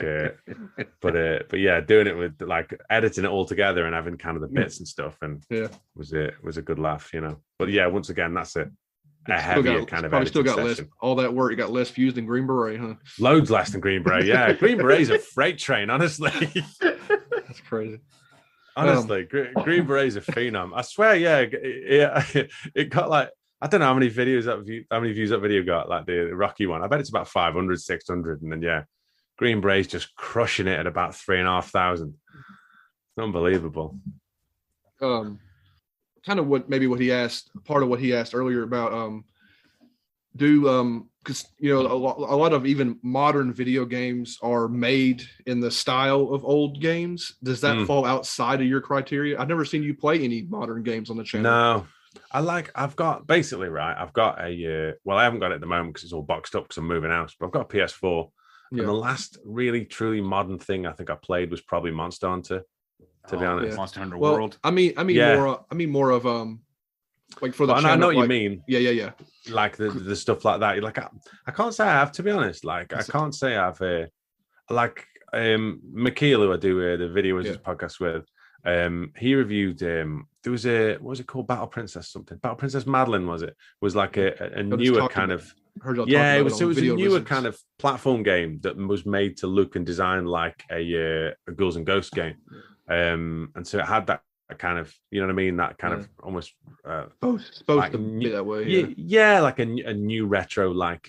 but yeah, doing it with like editing it all together and having kind of the bits and stuff, and was a good laugh, But yeah, once again, that's a heavier kind of editing got less, all that work, you got less views than Green Beret, huh? Loads less than Green Beret. Yeah, Green Beret's a freight train, honestly. That's crazy. Honestly, Green Beret's a phenom. I swear, it got like I don't know how many views that video got, like the Rocky one. I bet it's about 500, 600. And then, Green Bray's just crushing it at about 3,500. Unbelievable. Kind of what he asked, part of what he asked earlier about, because a lot of even modern video games are made in the style of old games. Does that fall outside of your criteria? I've never seen you play any modern games on the channel. No. I've got a I haven't got it at the moment because it's all boxed up because I'm moving house, but I've got a PS4. And the last really truly modern thing I think I played was probably Monster Hunter, to be honest. Monster Hunter World. Yeah. more of like for the channel. I know what like, you mean. Yeah. Like the stuff like that. Like I can't say I have, to be honest. Like I can't say I've Michiel, who I do the Video Wizards podcast with. He reviewed there was what was it called, Battle Princess Madeline, was like a newer kind of it was a newer kind of platform game that was made to look and design like a Ghouls and Ghosts game, and so it had that kind of, you know what I mean, that kind of almost supposed like to be that way, like a new retro like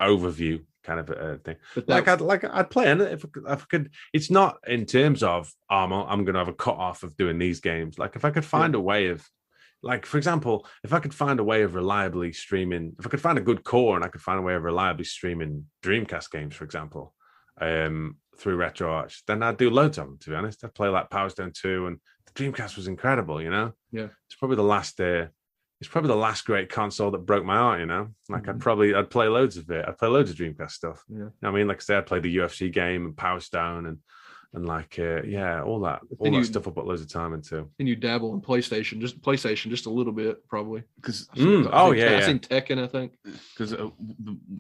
overview kind of a thing. I'd play it if I could. It's not in terms of I'm going to have a cut off of doing these games. Like if I could find a way of, like for example, if I could find a way of reliably streaming, if I could find a good core and I could find a way of reliably streaming Dreamcast games, for example, through RetroArch, then I'd do loads of them. To be honest, I'd play like Power Stone 2, and the Dreamcast was incredible. You know, it's probably the last. It's probably the last great console that broke my heart, you know. Like I'd play loads of it. I'd play loads of Dreamcast stuff. Yeah. You know what I mean? Like I said, I'd play the UFC game and Power Stone and like all that stuff I put loads of time into. And you dabble in PlayStation just a little bit, probably. Because I've seen Tekken, I think. Because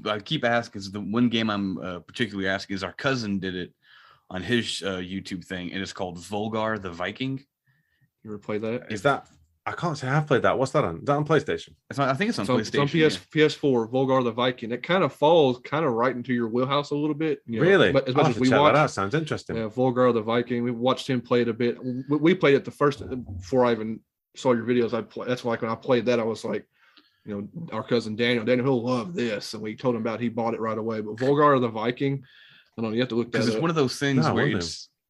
I keep asking, is the one game I'm particularly asking is our cousin did it on his YouTube thing, and it's called Volgar the Viking. You ever play that? Is that? I can't say I've played that. What's that on? Is that on PlayStation? I think it's on PlayStation. It's on PS4, Volgar the Viking. It kind of falls right into your wheelhouse a little bit. Really? But as much as we check watched, that out. Sounds interesting. Yeah, Volgar the Viking. We watched him play it a bit. We played it the first before I even saw your videos. That's why when I played that, I was like, our cousin Daniel, he'll love this, and we told him about it. He bought it right away. But Volgar the Viking, I don't know. You have to look that up. Because it's one of those things where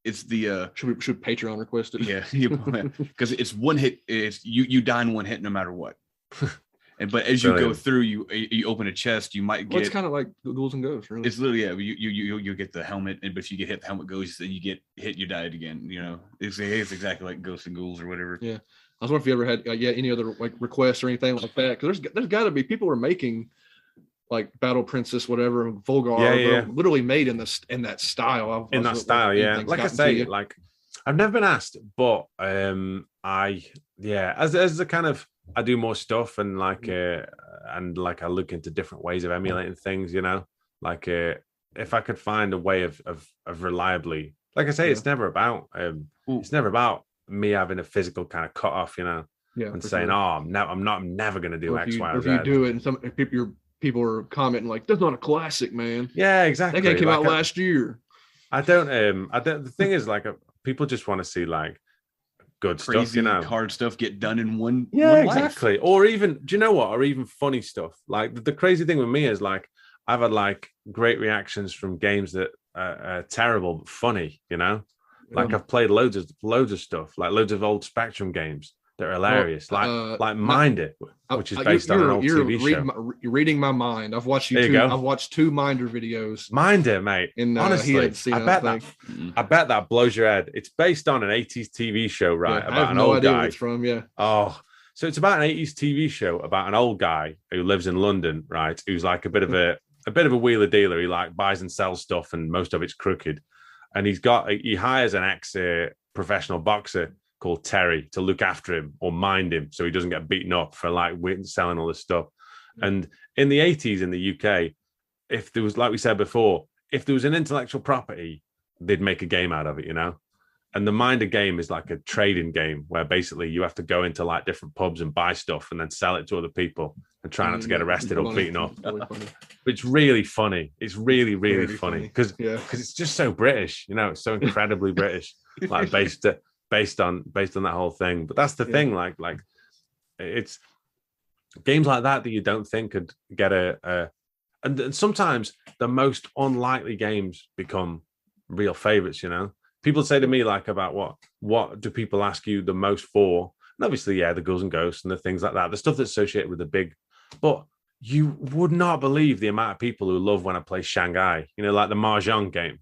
it's the should Patreon request it? Yeah, because it's one hit. It's you die in one hit no matter what. But as you go through, you open a chest, you might get. It's kind of like Ghouls and Ghosts, really. It's literally you get the helmet, but if you get hit, the helmet goes, then you get hit, you died again. You know, it's exactly like Ghosts and Ghouls or whatever. Yeah, I was wondering if you ever had any other like requests or anything like that, because there's got to be people are making like Battle Princess, whatever, Volgar, literally made in that style. Like I say, like I've never been asked, but as a kind of, I do more stuff and I look into different ways of emulating things, you know, like if I could find a way of reliably, like I say, it's never about me having a physical kind of cut off, you know, and saying, I'm never going to do X, Y, or Z. If you do it, and some people are commenting like, "That's not a classic, man." Yeah, exactly. That game came out last year. I don't. The thing is, like, people just want to see like good crazy stuff, you know, hard stuff get done in one. Yeah, exactly. Life. Or even, do you know what? Or even funny stuff. Like the crazy thing with me is like I've had like great reactions from games that are terrible but funny. You know, like I've played loads of stuff, like loads of old Spectrum games. They're hilarious, like Mind It, which is based on an old TV show. You're reading my mind. I've watched I've watched 2 Minder videos. Mind It, mate. Honestly, I bet that blows your head. It's based on an 80s TV show, right? About an old guy. Where it's from, yeah. Oh, so it's about an 80s TV show about an old guy who lives in London, right? Who's like a bit of a wheeler dealer. He like buys and sells stuff, and most of it's crooked. And he hires an ex professional boxer called Terry to look after him or mind him so he doesn't get beaten up for like selling all this stuff. And in the 80s in the UK, if there was, like we said before, if there was an intellectual property, they'd make a game out of it, you know? And the Minder game is like a trading game where basically you have to go into like different pubs and buy stuff and then sell it to other people and try not to get arrested or beaten up. But it's really funny. It's really, really funny because it's just so British, you know, it's so incredibly British, like based on that whole thing. But that's the thing, like it's games like that you don't think could get and sometimes the most unlikely games become real favorites. People say to me like about what do people ask you the most for? And obviously, the Ghouls and Ghosts and the things like that, the stuff that's associated with the big. But you would not believe the amount of people who love when I play Shanghai. Like the Mahjong game.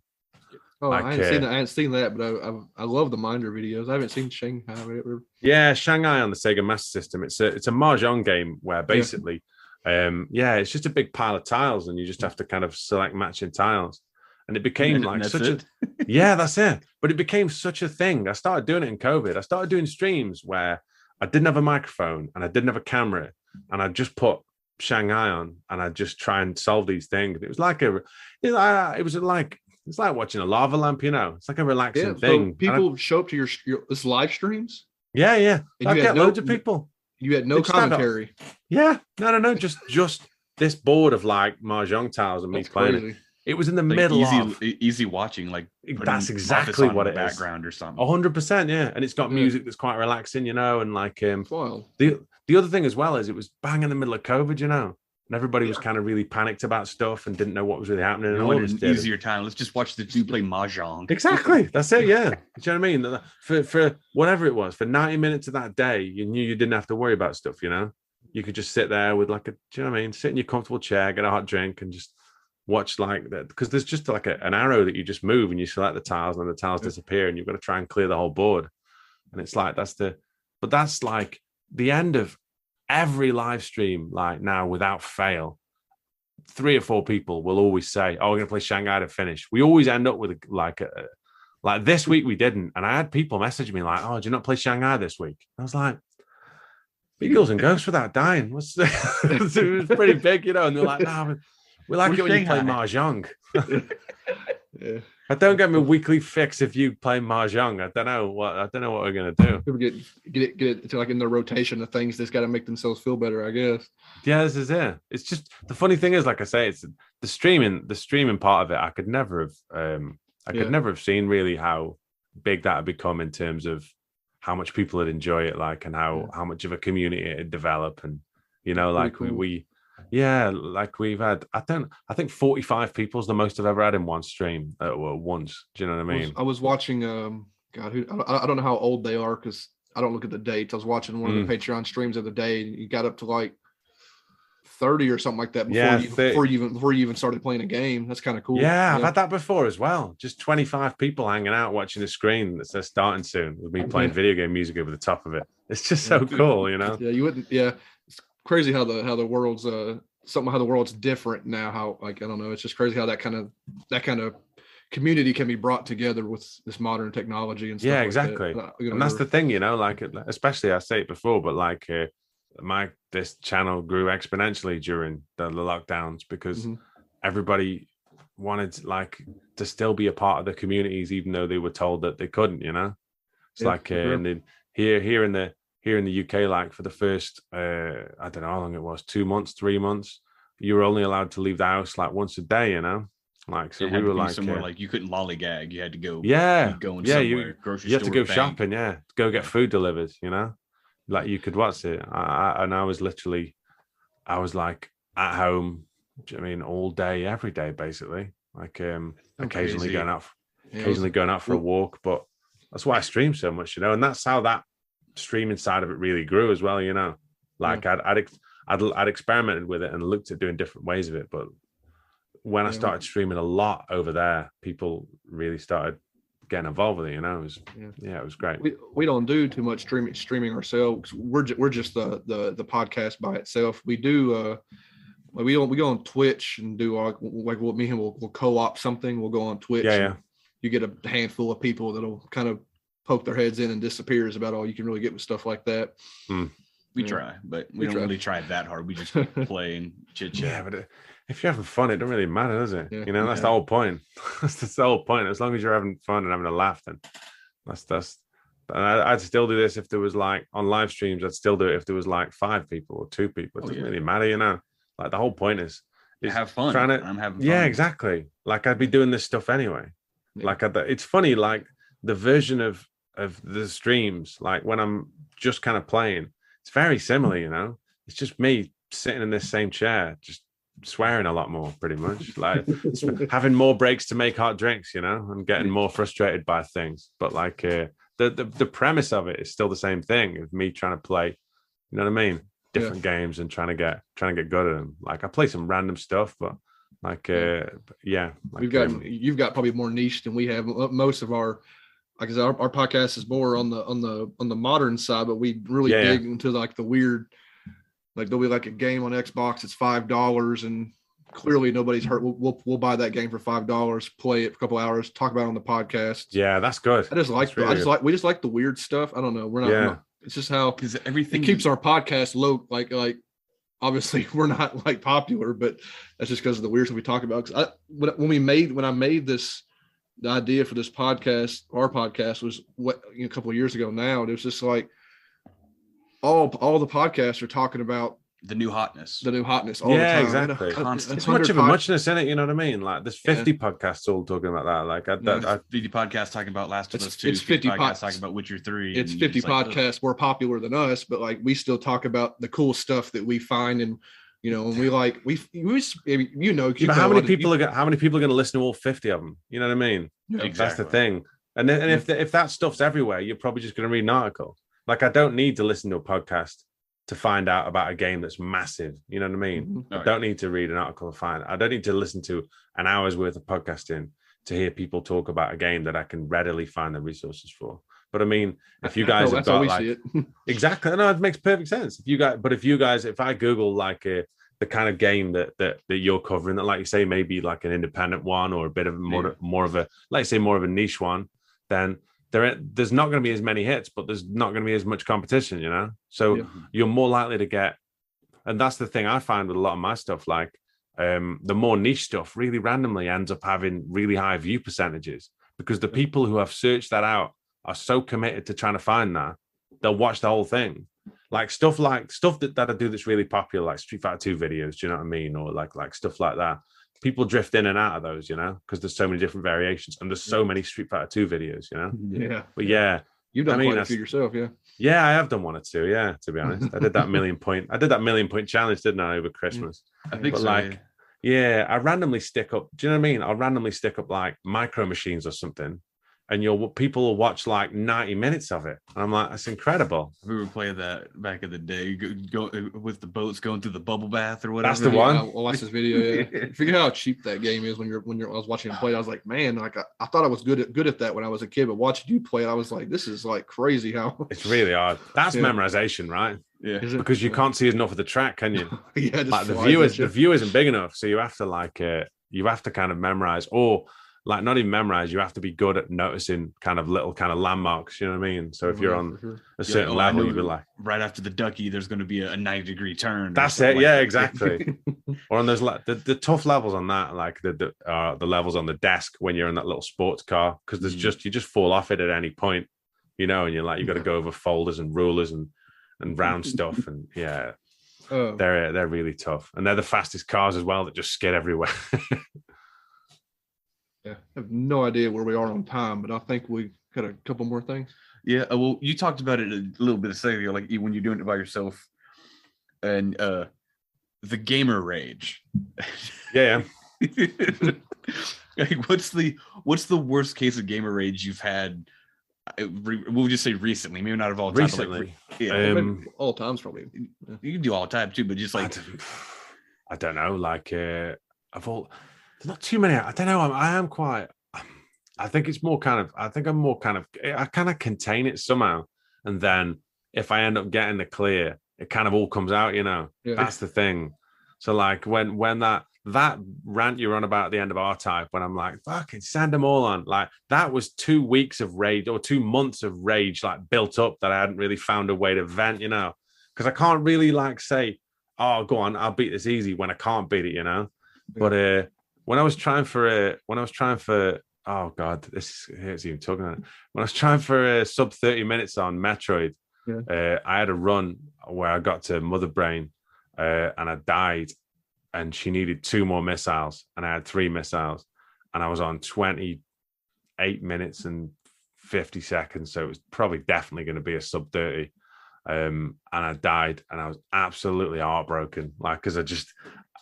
Oh, I hadn't seen that, but I love the Minder videos. I haven't seen Shanghai. Whatever. Yeah, Shanghai on the Sega Master System. It's a Mahjong game where basically, it's just a big pile of tiles, and you just have to kind of select matching tiles. And it became that's it. But it became such a thing. I started doing it in COVID. I started doing streams where I didn't have a microphone and I didn't have a camera, and I just put Shanghai on, and I just try and solve these things. It was like it's like watching a lava lamp, It's like a relaxing thing. So people show up to your this live streams. Yeah. And I get loads of people. You had no commentary. Yeah, no. Just this board of like Mahjong tiles and me playing it. It was in the middle of easy watching, like that's exactly what it is. Background or something. 100%, yeah. And it's got music that's quite relaxing, and like the other thing as well is it was bang in the middle of COVID, and everybody was kind of really panicked about stuff and didn't know what was really happening. And all an easier time. Let's just watch the two play Mahjong. Exactly, that's it. Yeah, do you know what I mean? For whatever it was, for 90 minutes of that day, you knew you didn't have to worry about stuff. You could just sit there with like do you know what I mean? Sit in your comfortable chair, get a hot drink, and just watch like that, because there's just like an arrow that you just move and you select the tiles and the tiles disappear and you've got to try and clear the whole board. And it's like that's like the end of every live stream. Like now, without fail, 3 or 4 people will always say, "Oh, we're gonna play Shanghai to finish." We always end up with like this week we didn't, and I had people message me like, "Oh, do you not play Shanghai this week?" I was like, "Ghouls and Ghosts without dying." It was pretty big, and they're like, "No, we like it when you play Mahjong." I don't get my weekly fix if you play Mahjong. I don't know what we're gonna do. People get it to like in their rotation of things that's got to make themselves feel better, I guess. Yeah, this is it. It's just the funny thing is, like I say, it's the streaming part of it. I could never have seen really how big that had become in terms of how much people would enjoy it, like, and how much of a community it had developed, and like cool. Like we've had, I think 45 people is the most I've ever had in one stream at once. Do you know what I mean? I was watching, I don't know how old they are because I don't look at the dates. I was watching one of the Patreon streams the other day, and you got up to like 30 or something like that before you even started playing a game. That's kind of cool. Yeah, I've had that before as well. Just 25 people hanging out watching a screen that says starting soon with me playing video game music over the top of it. It's just so cool, Yeah, you wouldn't. Yeah. Crazy how the world's how the world's different now. How, like, I don't know, it's just crazy how that kind of community can be brought together with this modern technology and stuff. Yeah, exactly. And that's the thing, like, especially, I say it before, but like this channel grew exponentially during the lockdowns because everybody wanted like to still be a part of the communities, even though they were told that they couldn't. It's like and then here in the UK, like for the first, I don't know how long it was, 2 months, 3 months, you were only allowed to leave the house like once a day, Like, so we were like somewhere like you couldn't lollygag. You had to go. Somewhere, grocery you had to go bank. shopping. Yeah, go get food delivered. Like you could watch it. I was like at home. I mean, all day, every day, basically. Like occasionally going out for a walk, but that's why I stream so much, and that's how that streaming side of it really grew as well. Like I'd experimented with it and looked at doing different ways of it, but when I started streaming a lot over there, people really started getting involved with it. It was great. We don't do too much streaming ourselves. We're just the podcast by itself. We do we go on Twitch and do like what me and we'll co-op something. We'll go on Twitch. Yeah. You get a handful of people that'll kind of poke their heads in and disappear is about all you can really get with stuff like that. We try, but we don't really try that hard. We just play and chit chat. Yeah, but if you're having fun, it don't really matter, does it? That's the whole point. That's the whole point. As long as you're having fun and having a laugh, then that's. And I'd still do this if there was like on live streams. I'd still do it if there was like 5 people or 2 people. It doesn't really matter, Like the whole point is have fun. I'm having fun. Yeah, exactly. Like I'd be doing this stuff anyway. Yeah. Like it's funny, like the version of the streams, like when I'm just kind of playing, it's very similar, it's just me sitting in this same chair, just swearing a lot more, pretty much, like having more breaks to make hot drinks, and getting more frustrated by things. But like the premise of it is still the same thing, of me trying to play, you know what I mean, different games and trying to get good at them. Like I play some random stuff, but like you've got probably more niche than we have. Most of our, like I said, our podcast is more on the modern side, but we really dig into like the weird. Like there'll be like a game on Xbox, it's $5, and clearly nobody's hurt. We'll buy that game for $5, play it for a couple hours, talk about it on the podcast. Yeah, that's good. We just like the weird stuff. I don't know. We're not. It's just how, because everything keeps our podcast low. Like obviously we're not like popular, but that's just because of the weird stuff we talk about. Because when I made this, the idea for this podcast, our podcast was a couple of years ago now. It was just like all the podcasts are talking about the new hotness all the time. Exactly. It's much of a muchness in it, you know what I mean? Like there's 50 podcasts all talking about that. Like 50 podcasts talking about Last of Us 2. It's 50 podcasts talking about Witcher 3. It's 50 podcasts more popular than us, but like we still talk about the cool stuff that we find, and and we like how many people are going to listen to all 50 of them? You know what I mean? Yeah, exactly. That's the thing. And if that stuff's everywhere, you're probably just going to read an article. Like I don't need to listen to a podcast to find out about a game that's massive. You know what I mean? Mm-hmm. I don't need to read an article to find. I don't need to listen to an hour's worth of podcasting to hear people talk about a game that I can readily find the resources for. But I mean, if you guys have got like exactly, no, it makes perfect sense. If I Google like the kind of game that you're covering, that like you say maybe like an independent one or a bit of more of a, like say more of a niche one, then there's not going to be as many hits, but there's not going to be as much competition, so you're more likely to get. And that's the thing I find with a lot of my stuff, like the more niche stuff really randomly ends up having really high view percentages, because the people who have searched that out are so committed to trying to find that they'll watch the whole thing. Like stuff that I do that's really popular, like Street Fighter 2 videos, do you know what I mean? Or like stuff like that. People drift in and out of those, because there's so many different variations, and there's so many Street Fighter 2 videos, Yeah. But you've done quite a few yourself, Yeah, I have done one or two, to be honest. I did that million point challenge, didn't I, over Christmas? I think so. I randomly stick up, do you know what I mean? I'll randomly stick up like Micro Machines or something, and people will watch like 90 minutes of it. And I'm like, that's incredible. We were playing that back in the day, go with the boats going through the bubble bath or whatever. That's the one. I watched this video. Yeah. Forget how cheap that game is when I was watching him play. I was like, man, like I thought I was good at that when I was a kid, but watching you play, I was like, this is like crazy how it's really hard. That's memorization, right? Yeah, because you can't see enough of the track, can you? Like the view isn't big enough, so you have to kind of memorize, or like not even memorize. You have to be good at noticing kind of little kind of landmarks. You know what I mean? So if you're on a certain level, you'd be like, right after the ducky, there's going to be a 90-degree turn. That's it. Yeah, exactly. Or on those the tough levels on that, like the levels on the desk when you're in that little sports car, because there's you just fall off it at any point, and you're like you got to go over folders and rulers and round stuff, and they're really tough, and they're the fastest cars as well that just skid everywhere. I have no idea where we are on time, but I think we got a couple more things. Yeah, well, you talked about it a little bit a second ago, like when you're doing it by yourself, and the gamer rage. Yeah. Like, what's the worst case of gamer rage you've had? We'll just say recently, maybe not of all time. Recently, all times probably. You can do all time too, but just like I don't know, like of all. There's not too many. I don't know. I am quite. I think it's more kind of. I think I'm more kind of. I kind of contain it somehow, and then if I end up getting the clear, it kind of all comes out. Yeah. That's the thing. So like when that rant you're on about at the end of R-Type, when I'm like, fucking send them all on. Like that was 2 weeks of rage or 2 months of rage, like built up that I hadn't really found a way to vent. Because I can't really like say, oh, go on, I'll beat this easy when I can't beat it. But when I was trying for, oh God, this is even talking about it. When I was trying for sub 30 minutes on Metroid, I had a run where I got to Mother Brain and I died, and she needed 2 more missiles, and I had 3 missiles, and I was on 28 minutes and 50 seconds. So it was probably definitely going to be a sub 30. and I died, and I was absolutely heartbroken. Like, because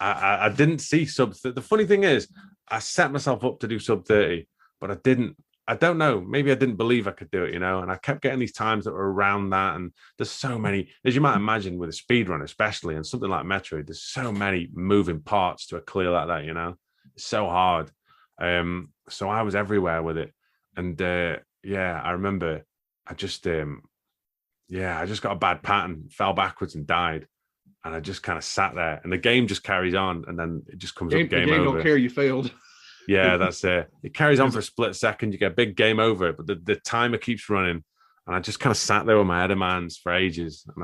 I didn't see sub. The funny thing is, I set myself up to do sub 30, but I didn't. I don't know. Maybe I didn't believe I could do it, and I kept getting these times that were around that. And there's so many, as you might imagine, with a speed run, especially, and something like Metroid, there's so many moving parts to a clear like that. It's so hard. So I was everywhere with it, and I remember I just got a bad pattern, fell backwards and died. And I just kind of sat there, and the game just carries on, and then it just comes up game over. Don't care you failed. Yeah, that's it. It carries on for a split second. You get a big game over, but the timer keeps running, and I just kind of sat there with my head in my hands for ages, and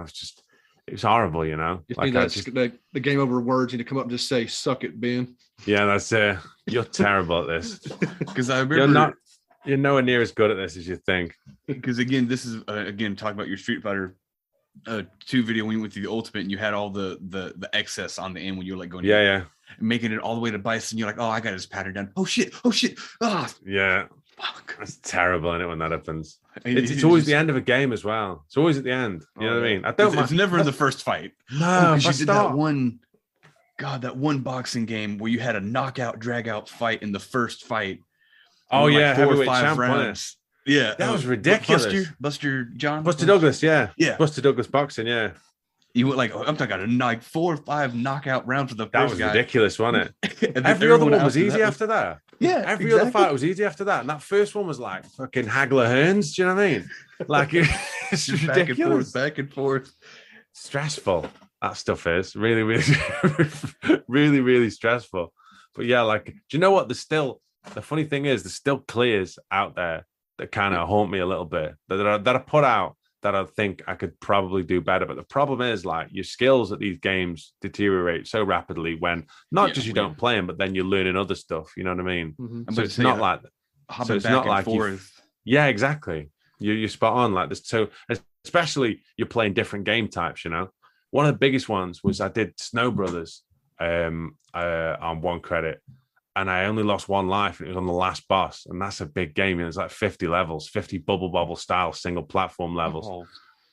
it was horrible, The game over words need to come up and just say, "Suck it, Ben." Yeah, that's it. You're terrible at this. Because I remember you're nowhere near as good at this as you think. Because again, this is talk about your Street Fighter 2 video when you went through the ultimate, and you had all the excess on the end when you were like going making it all the way to Bison. You're like, oh, I got his pattern done. Oh shit. Yeah, fuck, that's terrible. And when that happens, it's always the end of a game as well. It's always at the end. You know what I mean? I don't. It's never in the first fight. No, because you did that one. God, that one boxing game where you had a knockout, drag out fight in the first fight. Oh yeah, 4 or 5 champ rounds. Yeah, that was ridiculous. Buster Douglas, yeah. Buster Douglas boxing, yeah. You went like, I'm talking like 4 or 5 knockout rounds for the first guy. That was ridiculous, wasn't it? And every other one was easy after that. Yeah, every other fight was easy after that, and that first one was like fucking Hagler Hearns. Do you know what I mean? Like it's ridiculous. Back and forth. Stressful. That stuff is really, really, really stressful. But yeah, like, do you know what? The funny thing is, there's still clears out there that kind of haunt me a little bit, that I put out that I think I could probably do better. But the problem is, like, your skills at these games deteriorate so rapidly when not just you don't play them, but then you're learning other stuff. You know what I mean? Mm-hmm. So it's not like so it's not like yeah, exactly. You're spot on like this. So especially you're playing different game types. One of the biggest ones was I did Snow Brothers on 1 credit. And I only lost 1 life, and it was on the last boss. And that's a big game. It was like 50 levels, 50 bubble bobble style single platform levels. Oh.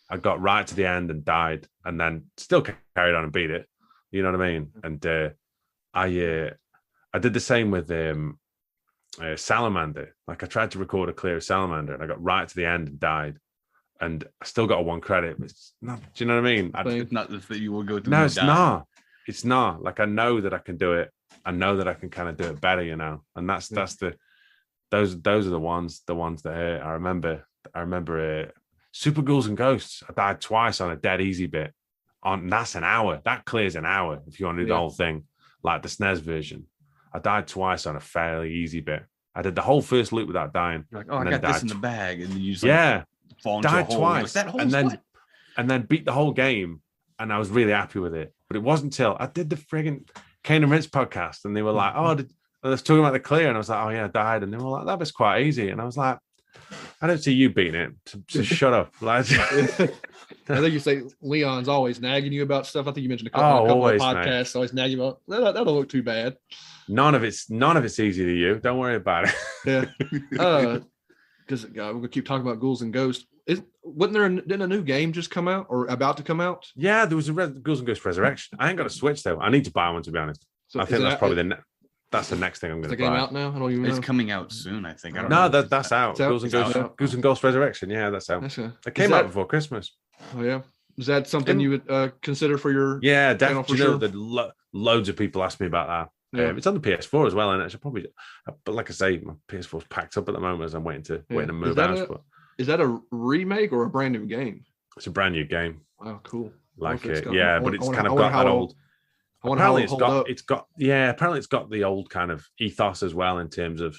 I got right to the end and died, and then still carried on and beat it. You know what I mean? And I did the same with Salamander. Like, I tried to record a clear of Salamander, and I got right to the end and died. And I still got a 1 credit. But it's not. Do you know what I mean? It's not that you will go through. No, it's not. It's not. Like, I know that I can do it. I know that I can kind of do it better, and that's those are the ones that hurt. I remember Super Ghouls and Ghosts. I died twice on a dead easy bit. That's an hour. That clears an hour if you want to do the whole thing, like the SNES version. I died twice on a fairly easy bit. I did the whole first loop without dying. You're like, oh, I got this in the bag, and then you just fall into died a hole. Twice, like, and then beat the whole game, and I was really happy with it. But it wasn't until I did the friggin' Kane and Rince podcast, and they were like, I was talking about the clear, and I was like, oh yeah, I died, and they were like, that was quite easy, and I was like, I don't see you beating it, so shut up. Like, I think you say Leon's always nagging you about stuff. I think you mentioned a couple of podcasts, always nagging about that don't look too bad. None of it's easy to you. Don't worry about it. Yeah, because we're gonna keep talking about Ghouls and Ghosts. Didn't a new game just come out or about to come out? Yeah, there was a Ghouls and Ghosts Resurrection. I ain't got a Switch though. I need to buy one, to be honest. So I think that's probably that's the next thing I'm going to buy. Is the game out now? I don't even know. It's coming out soon, I think. I don't know. know. That's out. Ghouls and Ghosts Resurrection. Yeah, that's out. It came out before Christmas. Oh yeah. Is that something you would consider for your? Yeah, definitely. You know, loads of people ask me about that. Yeah. It's on the PS4 as well, and I should probably. But like I say, my PS4's packed up at the moment as I'm waiting to move out. Is that a remake or a brand new game? It's a brand new game. Oh, cool. Like it, yeah, but it's kind of got that old. Apparently, it's got the old kind of ethos as well in terms of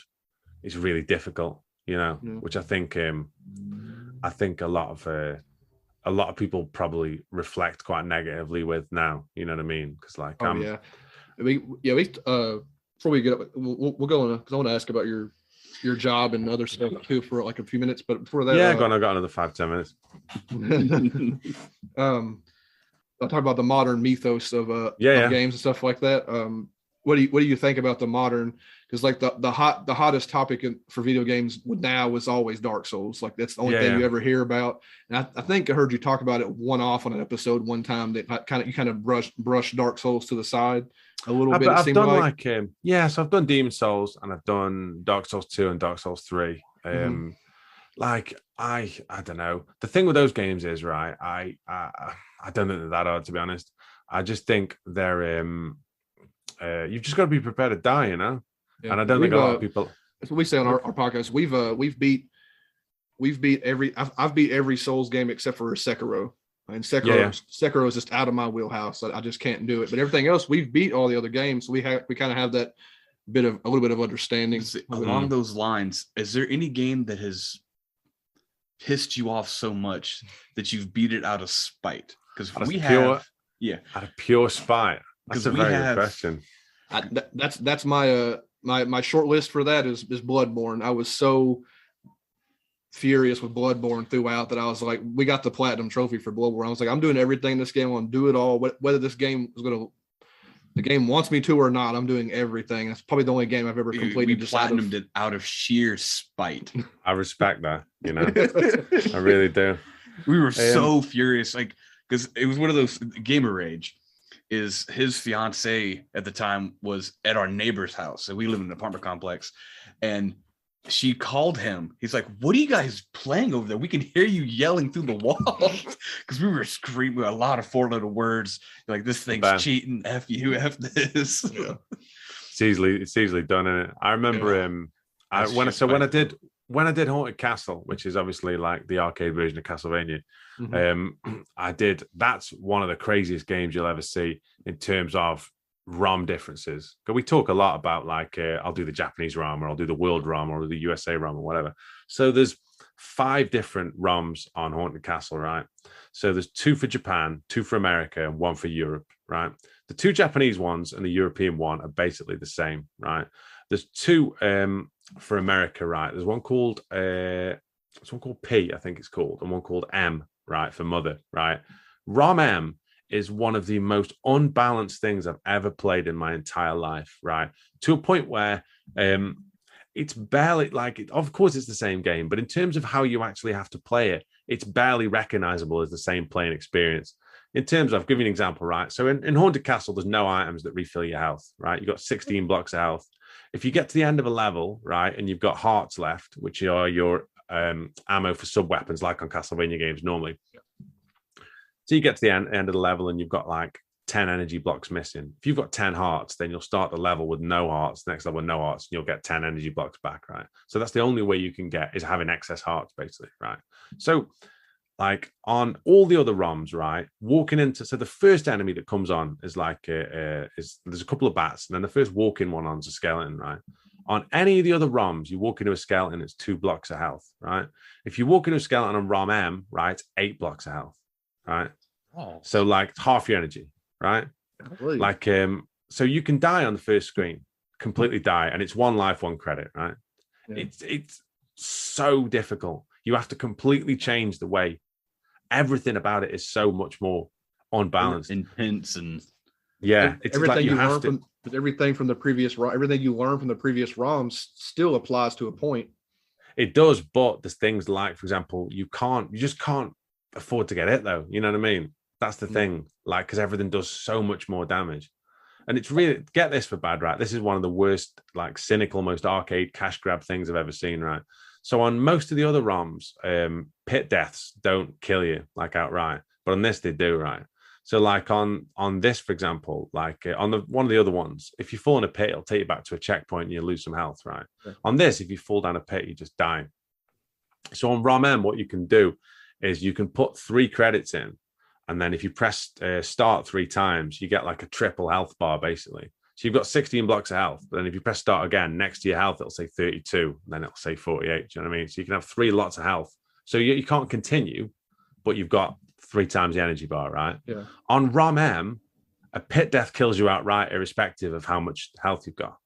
it's really difficult, which I think a lot of people probably reflect quite negatively with now. You know what I mean? Because like, before we get up, we'll go on because I want to ask about your job and other stuff too for like a few minutes. But before that, I got another 5-10 minutes. I'll talk about the modern mythos of games and stuff like that. What do you think about the modern because like the hottest topic for video games now is always Dark Souls. Like that's the only thing you ever hear about. And I think I heard you talk about it one-off on an episode one time that you kind of brush Dark Souls to the side a little bit. I've done like so I've done Demon Souls and I've done Dark Souls 2 and Dark Souls 3. Like I don't know. The thing with those games is right. I don't think they're that hard, to be honest. I just think they're you've just got to be prepared to die, you know. Yeah, and I don't think a lot of people. That's what we say on our podcast. We've beat every. I've beat every Souls game except for Sekiro. And Sekiro is just out of my wheelhouse. I just can't do it. But everything else, we've beat all the other games. So we kind of have that a little bit of understanding. Along those lines, is there any game that has pissed you off so much that you've beat it out of spite? Because out of pure spite. That's a very good question. That's my short list for that is Bloodborne. I was so furious with Bloodborne throughout that I was like, we got the platinum trophy for Bloodborne. I was like, I'm doing everything in this game. I'm going to do it all. Whether this game the game wants me to or not, I'm doing everything. That's probably the only game I've ever completed. We platinumed it out of sheer spite. I respect that, you know. I really do. We were so furious, like, because it was one of those gamer rage. Is his fiance at the time was at our neighbor's house. So we live in an apartment complex, and she called him. He's like, "What are you guys playing over there? We can hear you yelling through the walls." Because we were screaming a lot of 4-letter words like, "This thing's cheating. F you, F this." Yeah. It's easily done, isn't it? I remember when I did Haunted Castle, which is obviously like the arcade version of Castlevania, that's one of the craziest games you'll ever see in terms of ROM differences. Because we talk a lot about like, I'll do the Japanese ROM, or I'll do the world ROM, or the USA ROM, or whatever. So there's 5 different ROMs on Haunted Castle, right? So there's 2 for Japan, 2 for America, and 1 for Europe, right? The 2 Japanese ones and the European one are basically the same, right? There's 2 for America, right? There's one called P, I think it's called, and one called M, right, for mother, right? ROM M is one of the most unbalanced things I've ever played in my entire life, right? To a point where it's barely like, of course it's the same game, but in terms of how you actually have to play it, it's barely recognizable as the same playing experience. In terms of, I'll give you an example, right? So in Haunted Castle, there's no items that refill your health, right? You've got 16 blocks of health. If you get to the end of a level, right, and you've got hearts left, which are your ammo for sub-weapons, like on Castlevania games normally. So you get to the end of the level and you've got like 10 energy blocks missing. If you've got 10 hearts, then you'll start the level with no hearts, next level with no hearts, and you'll get 10 energy blocks back, right? So that's the only way you can get, is having excess hearts, basically, right? So like on all the other ROMs, right, so the first enemy that comes on is like, there's a couple of bats, and then the first walk-in one on's a skeleton, right? On any of the other ROMs, you walk into a skeleton, it's 2 blocks of health, right? If you walk into a skeleton on ROM M, right, it's 8 blocks of health, right? Oh. So like half your energy, right? Really? Like, so you can die on the first screen, completely die, and it's 1 life, 1 credit, right? Yeah. It's so difficult. You have to completely change the way. Everything about it is so much more unbalanced, intense, and it's everything like you learn from everything from the previous everything you learn from the previous ROMs still applies to a point. It does, but there's things like, for example, you just can't afford to get hit, though. You know what I mean? That's the thing, like, because everything does so much more damage. And it's really, get this for bad, right? This is one of the worst, like, cynical, most arcade cash grab things I've ever seen, right? So on most of the other ROMs, pit deaths don't kill you, like, outright. But on this, they do, right? So, like, on this, for example, like, on one of the other ones, if you fall in a pit, it'll take you back to a checkpoint and you lose some health, right? Okay. On this, if you fall down a pit, you just die. So on ROM M, what you can do is you can put 3 credits in, and then if you press start 3 times, you get like a triple health bar, basically. So you've got 16 blocks of health, but then if you press start again, next to your health, it'll say 32, and then it'll say 48. Do you know what I mean? So you can have 3 lots of health. So you can't continue, but you've got 3 times the energy bar, right? Yeah. On ROM M, a pit death kills you outright, irrespective of how much health you've got.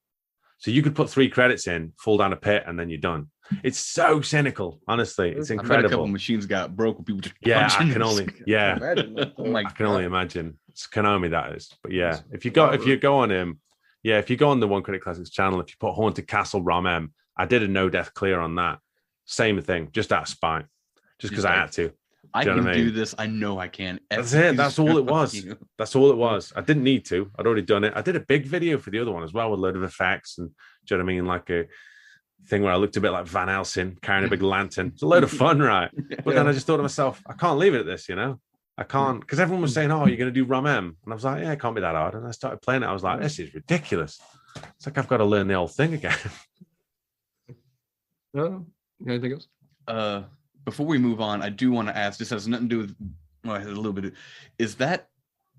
So you could put 3 credits in, fall down a pit, and then you're done. It's so cynical, honestly. It's incredible. I bet a couple machines got broke with people just I can only imagine. I can only imagine. It's Konami, that is. But yeah, if you go on Yeah, if you go on the One Critic Classics channel, if you put Haunted Castle Rom M, I did a no death clear on that. Same thing, just out of spite, just because I had to. I can do this. I know I can. That's it. That's all it was. That's all it was. I didn't need to. I'd already done it. I did a big video for the other one as well with a load of effects and, do you know what I mean? Like a thing where I looked a bit like Van Helsing carrying a big lantern. It's a load of fun, right? But then I just thought to myself, I can't leave it at this, you know? I can't, because everyone was saying, "Oh, you're going to do Rom M," and I was like, "Yeah, it can't be that hard." And I started playing it. I was like, "This is ridiculous." It's like I've got to learn the whole thing again. Anything else? Before we move on, I do want to ask. This has nothing to do with. Well, it has a little bit. Is that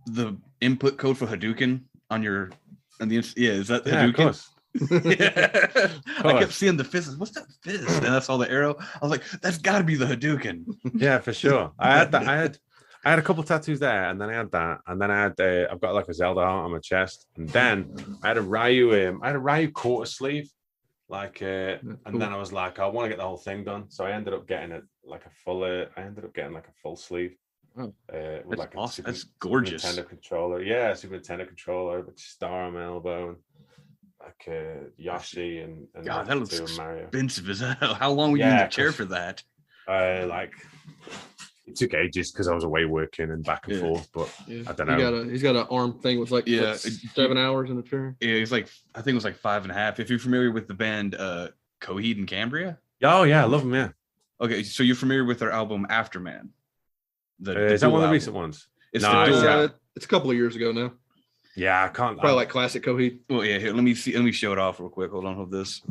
the input code for Hadouken on your? Yeah, is that Hadouken? Of course. Yeah. I kept seeing the fist. What's that fist? And I saw the arrow. I was like, that's got to be the Hadouken. Yeah, for sure. I had that. I had a couple tattoos there, and then I had that, and then I had I've got like a Zelda heart on my chest, and then I had a Ryu quarter sleeve, like and then I was like, I want to get the whole thing done, so I ended up getting it like a full. I ended up getting like a full sleeve. Oh, with that's like awesome. That's Super gorgeous. Nintendo controller, yeah, Super Nintendo controller with a star on my elbow, and like Yoshi and God, that looks Mario. Expensive as hell. How long were you in the chair for that? Like it took ages because I was away working and back and forth, but I don't know. He's got an arm thing with like 7 hours in the chair. Yeah, he's like, I think it was like 5.5. If you're familiar with the band Coheed and Cambria. Oh yeah, I love them. Yeah. Okay, so you're familiar with their album Afterman? Is that one of the recent ones? It's it's a couple of years ago now. Yeah, I can't. Probably like classic Coheed. Well, yeah. Here, let me see. Let me show it off real quick. Hold on, hold this.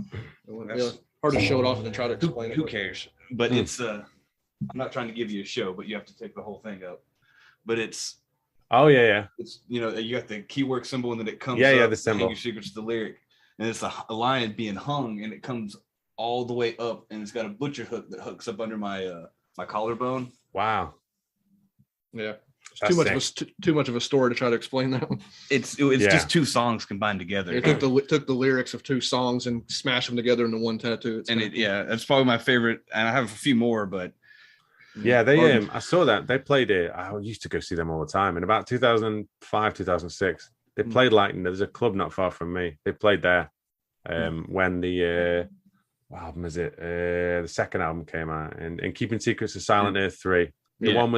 Hard to show it off and then try to explain it. Who cares? But it's I'm not trying to give you a show, but you have to take the whole thing up. But it's it's you got the keyword symbol and then it comes up, the symbol. Your secrets to the lyric, and it's a lion being hung and it comes all the way up and it's got a butcher hook that hooks up under my my collarbone. Wow. Yeah. Too much of a story to try to explain that one. It's just two songs combined together. It took the lyrics of two songs and smashed them together into one tattoo. That's probably my favorite, and I have a few more, but yeah, they I saw that they played it. I used to go see them all the time. In about 2005, 2006, they played like there's a club not far from me. They played there when the what album is it? The second album came out, and Keeping Secrets of Silent Earth 3. The one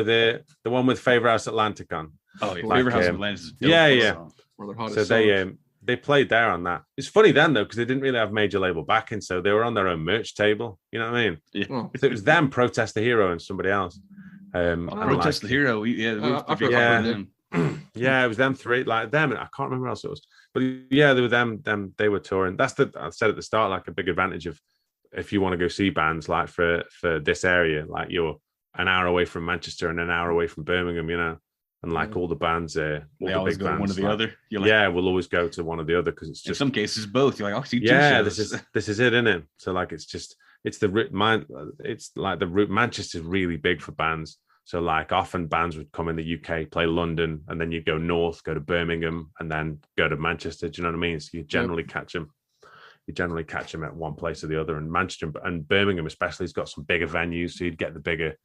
with Favor House Atlantic on. Oh, yeah. Favor House Atlantic is so they played there on that. It's funny then though, because they didn't really have major label backing, so they were on their own merch table. You know what I mean? Yeah. So it was them, Protest the Hero, and somebody else. Protest the Hero. Yeah, it was them three, like them, and I can't remember who else it was. But yeah, they were them. They were touring. I said at the start, like a big advantage of if you want to go see bands like for this area, like you're an hour away from Manchester and an hour away from Birmingham, you know, and like all the bands, all they the always big go bands, to one or the other. We'll always go to one or the other because it's just in some cases both. You're like, oh, see two shows. shows. this is it, isn't it? So like it's the route. It's like the route. Manchester's really big for bands. So like often bands would come in the UK, play London, and then you go north, go to Birmingham, and then go to Manchester. Do you know what I mean? So you generally catch them. You generally catch them at one place or the other. And Manchester and Birmingham especially has got some bigger venues, so you'd get the bigger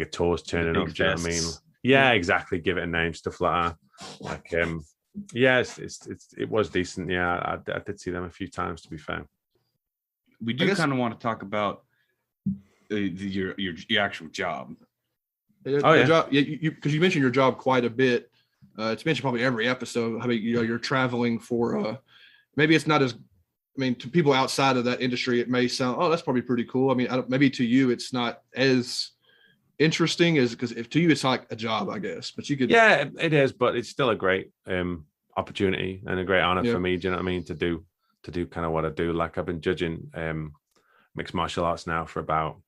tours turning up. Do you know what I mean? Yeah, exactly. Give it a name, stuff like that. Like, it was decent. Yeah, I did see them a few times. To be fair, we do kind of want to talk about your actual job. Job, because you mentioned your job quite a bit. It's mentioned probably every episode. I mean, you're traveling for. Maybe it's not as. I mean, to people outside of that industry, it may sound, oh, that's probably pretty cool. I mean, maybe to you, it's not as interesting as because if to you, it's like a job, I guess. But you could. Yeah, it is, but it's still a great opportunity and a great honor for me. Do you know what I mean? To do kind of what I do. Like I've been judging mixed martial arts now for about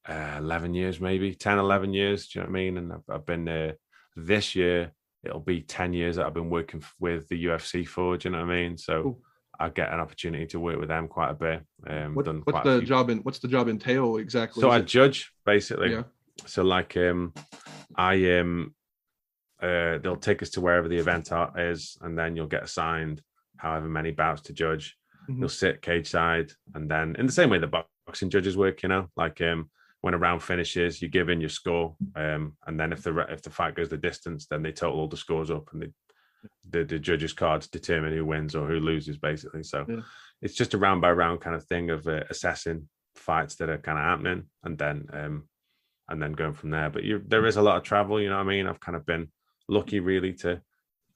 11 years, maybe 10, 11 years. Do you know what I mean? And I've been this year. It'll be 10 years that I've been working with the UFC for. Do you know what I mean? So. Cool. I get an opportunity to work with them quite a bit. What's the job entail exactly? So I judge basically. Yeah. So like they'll take us to wherever the event is, and then you'll get assigned however many bouts to judge. You'll sit cage side, and then in the same way the boxing judges work, you know, like when a round finishes, you give in your score, and then if the fight goes the distance, then they total all the scores up and they the judges' cards determine who wins or who loses, basically. So it's just a round by round kind of thing of assessing fights that are kind of happening, and then going from there. But there is a lot of travel, you know what I mean? I've kind of been lucky really to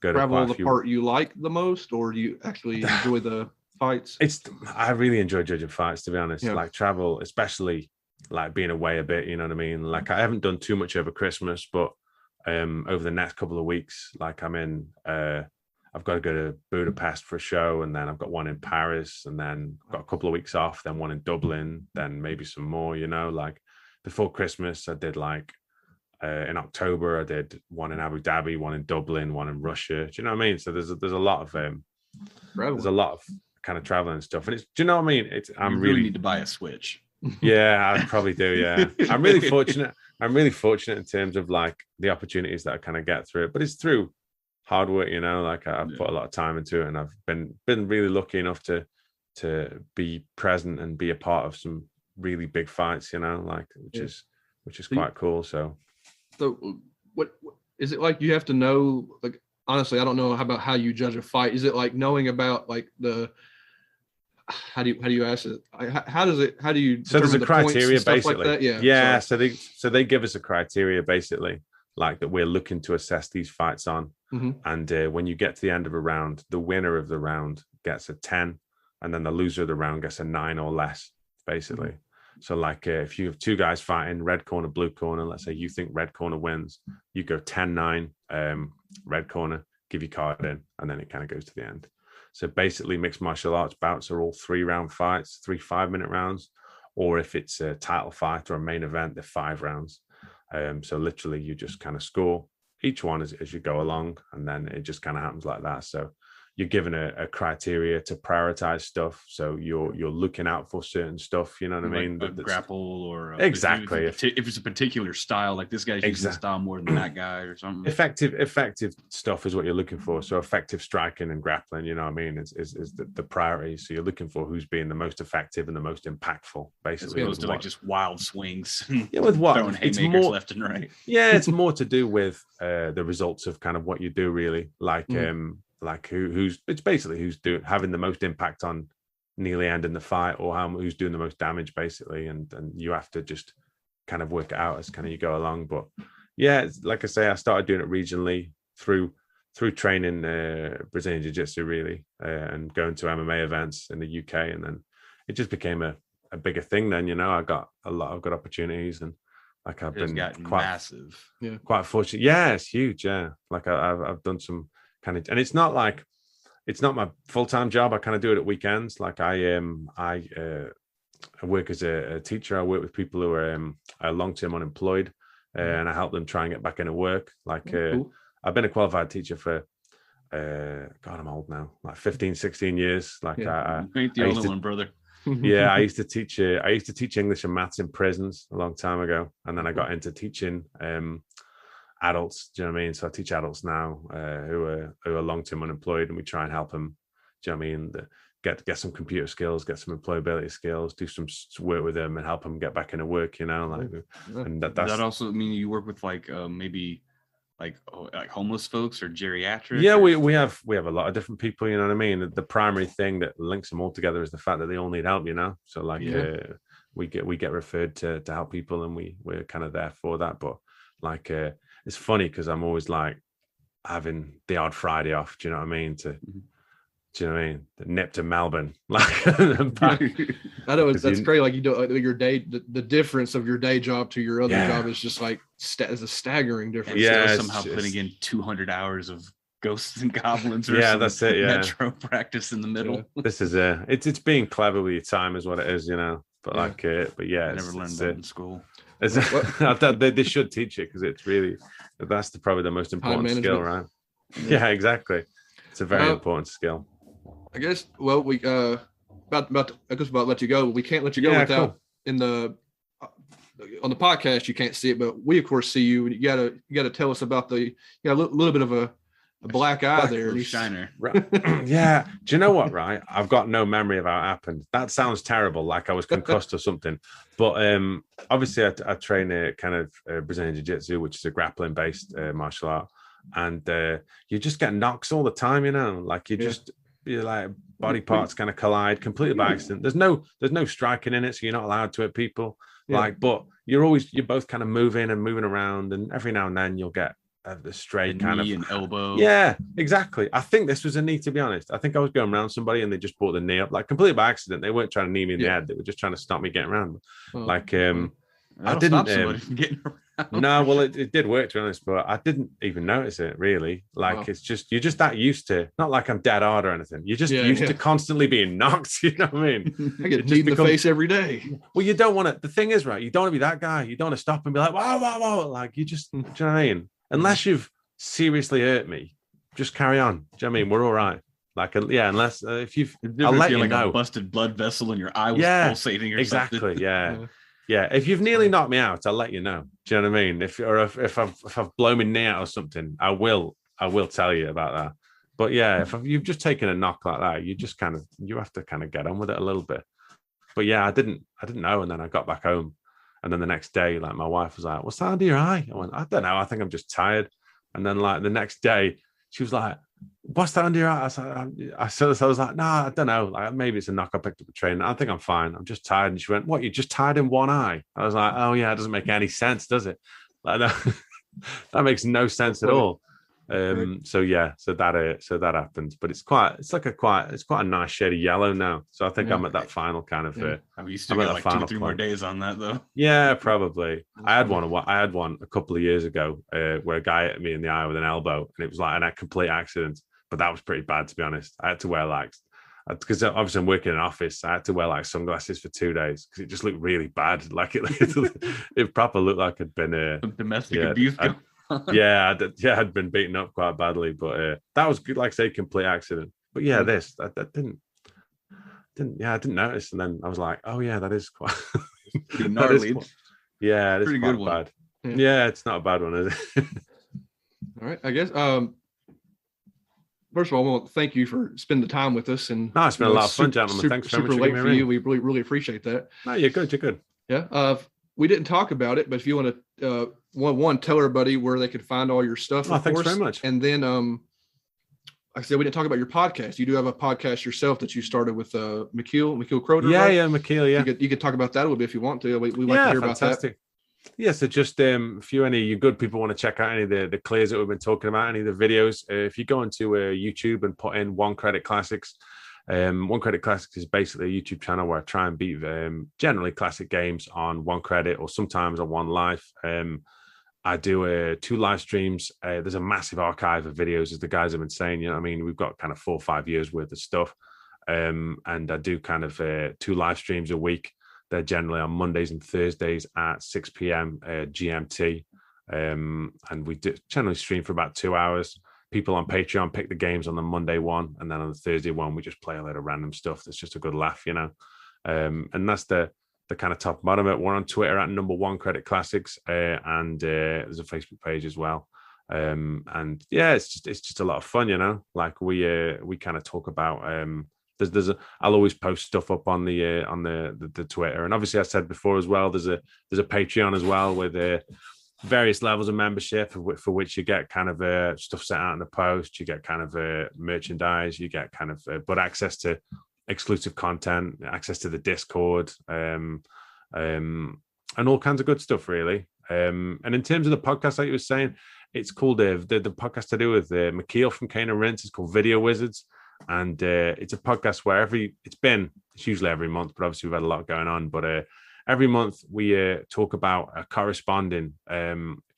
go to travel the part you like the most, or do you actually enjoy the fights? I really enjoy judging fights, to be honest. Like travel, especially like being away a bit, you know what I mean? Like I haven't done too much over Christmas, but over the next couple of weeks, like I'm in I've got to go to Budapest for a show, and then I've got one in Paris, and then got a couple of weeks off, then one in Dublin, then maybe some more, you know. Like before Christmas I did like in October I did one in Abu Dhabi, one in Dublin, one in Russia. Do you know what I mean? So there's a lot of kind of traveling and stuff. And it's, do you know what I mean? I'm really need to buy a Switch. Yeah, I probably do. Yeah, I'm really fortunate. I'm really fortunate in terms of like the opportunities that I kind of get through it, but it's through hard work, you know. Like I've put a lot of time into it, and I've been really lucky enough to be present and be a part of some really big fights, you know, like which is quite cool. So what is it like? You have to know, like, honestly, I don't know about how you judge a fight. Is it like knowing about like how do you ask it? How do you so there's a criteria basically like that? yeah so they give us a criteria basically, like that we're looking to assess these fights on. And when you get to the end of a round, the winner of the round gets a 10, and then the loser of the round gets a 9 or less, basically. So like if you have two guys fighting, red corner, blue corner, let's say you think red corner wins, you go 10-9, red corner, give your card in, and then it kind of goes to the end. So basically mixed martial arts bouts are all 3-round fights, 3 5-minute rounds, or if it's a title fight or a main event, they're 5 rounds. So literally you just kind of score each one as you go along, and then it just kind of happens like that. So you're given a criteria to prioritize stuff. So you're looking out for certain stuff, you know what I mean? Like grapple or exactly. If it's a particular style, like this guy's using the style more than that guy or something. Effective stuff is what you're looking for. So effective striking and grappling, you know what I mean, is the priority. So you're looking for who's being the most effective and the most impactful, basically. As opposed to like just wild swings. Yeah, with what? Throwing haymakers left and right. Yeah, it's more to do with the results of kind of what you do, really. Like who's it's basically who's having the most impact on nearly ending the fight, or who's doing the most damage, basically, and you have to just kind of work it out as kind of you go along. But yeah, like I say, I started doing it regionally through training Brazilian Jiu-Jitsu, really, and going to MMA events in the UK, and then it just became a bigger thing. Then, you know, I got a lot of good opportunities, and like I've been quite massive, quite fortunate. Yeah, it's huge. Yeah, like I've done some kind of, and it's not my full-time job. I kind of do it at weekends. Like I work as a teacher. I work with people who are long-term unemployed, and I help them try and get back into work. Like cool. I've been a qualified teacher for God, I'm old now, like 15-16 years. Like I ain't the only one, brother. Yeah, I used to teach English and maths in prisons a long time ago, and then I got into teaching adults. Do you know what I mean? So I teach adults now who are long-term unemployed, and we try and help them. Do you know what I mean? Get some computer skills, get some employability skills, do some work with them, and help them get back into work. You know, like, and that also mean you work with like maybe like homeless folks or geriatric. Yeah, we have a lot of different people. You know what I mean? The primary thing that links them all together is the fact that they all need help. You know, so like we get referred to help people, and we're kind of there for that. But like it's funny because I'm always like having the odd Friday off. Do you know what I mean? Do you know what I mean? The nip to Melbourne, like. I know that's great. Like you do your day, the difference of your day job to your other job is just like is a staggering difference. Yeah, somehow putting in 200 hours of ghosts and goblins. Or that's it. Yeah, metro practice in the middle. This is it's being clever with your time, is what it is. You know, but like, but yeah, I never learned that in school. They should teach it because it's really probably the most important skill, right? Yeah, exactly. It's a very important skill. I guess. Well, we about to let you go. We can't let you go without on the podcast. You can't see it, but we of course see you. You gotta tell us about a little bit of a black eye there, shiner. Right. Yeah. Do you know what? Right, I've got no memory of how it happened. That sounds terrible, like I was concussed or something. But obviously, I train a kind of Brazilian Jiu-Jitsu, which is a grappling-based martial art. and you just get knocks all the time, you know, like you're like body parts kind of collide completely by accident. There's no striking in it, so you're not allowed to hit people. Like, but you're both kind of moving around, and every now and then you'll get the stray kind of knee and elbow. Yeah, exactly. I think this was a knee, to be honest. I think I was going around somebody and they just brought the knee up, like completely by accident. They weren't trying to knee me in the head. They were just trying to stop me getting around. Like, I didn't stop somebody from getting around. No, well, it did work, to be honest, but I didn't even notice it really. Like, it's just, you're just that used to, not like I'm dead hard or anything. You're just used to constantly being knocked. You know what I mean? I get kneed in the face every day. Well, you don't want to, the thing is, right, you don't want to be that guy. You don't want to stop and be like, wow. Like, you just, do you know what I mean? Unless you've seriously hurt me, just carry on. Do you know what I mean? We're all right. Like, unless if you've, I'll let you know. A busted blood vessel in your eye was pulsating or exactly, something. Yeah, if you've nearly knocked me out, I'll let you know. Do you know what I mean? If I've blown my knee out or something, I will tell you about that. But yeah, if you've just taken a knock like that, you have to kind of get on with it a little bit. But yeah, I didn't know, and then I got back home, and then the next day, like my wife was like, "What's that under your eye?" I went, "I don't know. I think I'm just tired." And then like the next day, she was like, "What's that under your eye?" I was like, "Nah, I don't know. Like maybe it's a knock. I picked up a train. I think I'm fine. I'm just tired." And she went, "What? You're just tired in one eye?" I was like, "Oh yeah, it doesn't make any sense, does it?" Like that makes no sense at all. So that happens, but it's quite a nice shade of yellow now. So I think I'm at that final kind of. You still got like 2-3 more days on that though. Yeah, probably. I had one a couple of years ago where a guy hit me in the eye with an elbow, and it was like a complete accident. But that was pretty bad, to be honest. I had to wear because obviously I'm working in an office, I had to wear like sunglasses for 2 days because it just looked really bad. Like it proper looked like I'd been domestic abuse. I'd been beaten up quite badly, but that was good, like I say, complete accident. But yeah, that didn't I didn't notice, and then I was like, oh yeah, that is quite gnarly. Yeah, it's pretty quite good one. bad. Yeah, it's not a bad one, is it? All right, I guess. First of all, I want to thank you for spending the time with us. And no, it's been a lot of fun, gentlemen. Thanks very much for late for you. We really appreciate that. No, you're good. Yeah. We didn't talk about it, but if you want to, one, tell everybody where they can find all your stuff. Thanks very much. And then, like I said, we didn't talk about your podcast. You do have a podcast yourself that you started with Michiel Croder. Yeah, right? yeah, Michiel. Yeah, you could talk about that a little bit if you want to. We like to hear about that. Yeah, so just if any of you good people want to check out any of the clears that we've been talking about, any of the videos, if you go into YouTube and put in One Credit Classics. One Credit Classics is basically a YouTube channel where I try and beat generally classic games on one credit or sometimes on one life. I do 2 live streams. There's a massive archive of videos, as the guys have been saying. You know what I mean? We've got kind of 4 or 5 years worth of stuff. And I do kind of 2 live streams a week. They're generally on Mondays and Thursdays at 6 p.m. GMT. And we generally stream for about 2 hours. People on Patreon pick the games on the Monday one, and then on the Thursday one, we just play a lot of random stuff. That's just a good laugh, you know. And that's the kind of top bottom of it. We're on Twitter at #1 Credit Classics, and there's a Facebook page as well. And yeah, it's just a lot of fun, you know. Like we kind of talk about I'll always post stuff up on the Twitter, and obviously I said before as well. There's a Patreon as well with various levels of membership for which you get kind of stuff sent out in the post. You get kind of merchandise. You get kind of but access to exclusive content, access to the Discord, and all kinds of good stuff, really. And in terms of the podcast, like you were saying, it's called the podcast to do with Michiel from Cane and Rinse. It's called Video Wizards, and it's a podcast where it's usually every month, but obviously we've had a lot going on, but every month we talk about a corresponding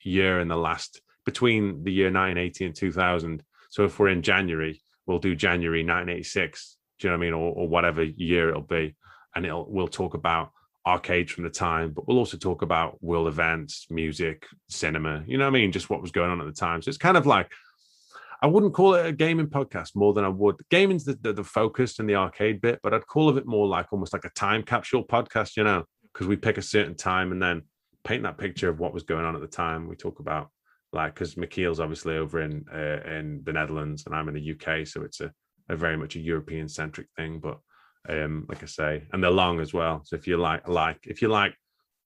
year in the last between the year 1980 and 2000. So if we're in January, we'll do January 1986. Do you know what I mean, or whatever year it'll be, and we'll talk about arcades from the time, but we'll also talk about world events, music, cinema. You know what I mean, just what was going on at the time. So it's kind of like, I wouldn't call it a gaming podcast more than I would. Gaming's the focus and the arcade bit, but I'd call it more like almost like a time capsule podcast, you know, because we pick a certain time and then paint that picture of what was going on at the time. We talk about, like, because Michiel's obviously over in the Netherlands and I'm in the UK, so it's a very much a European centric thing. But like I say, and they're long as well. So if you like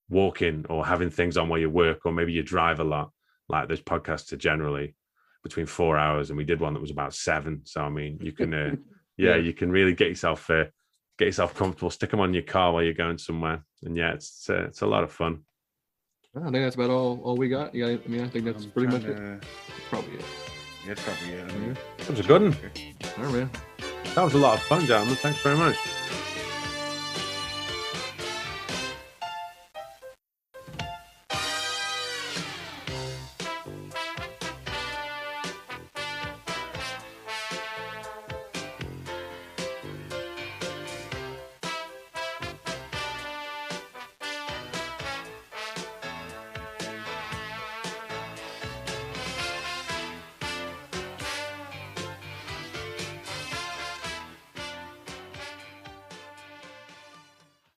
walking or having things on while you work, or maybe you drive a lot, like those podcasts are generally between 4 hours, and we did one that was about 7. So I mean, you can you can really get yourself comfortable, stick them on your car while you're going somewhere, and it's a lot of fun. I think that's about all we got. I think that's pretty much it. Probably it. Yeah, it's probably it. That was a good one. All right, man. That was a lot of fun, gentlemen. Thanks very much.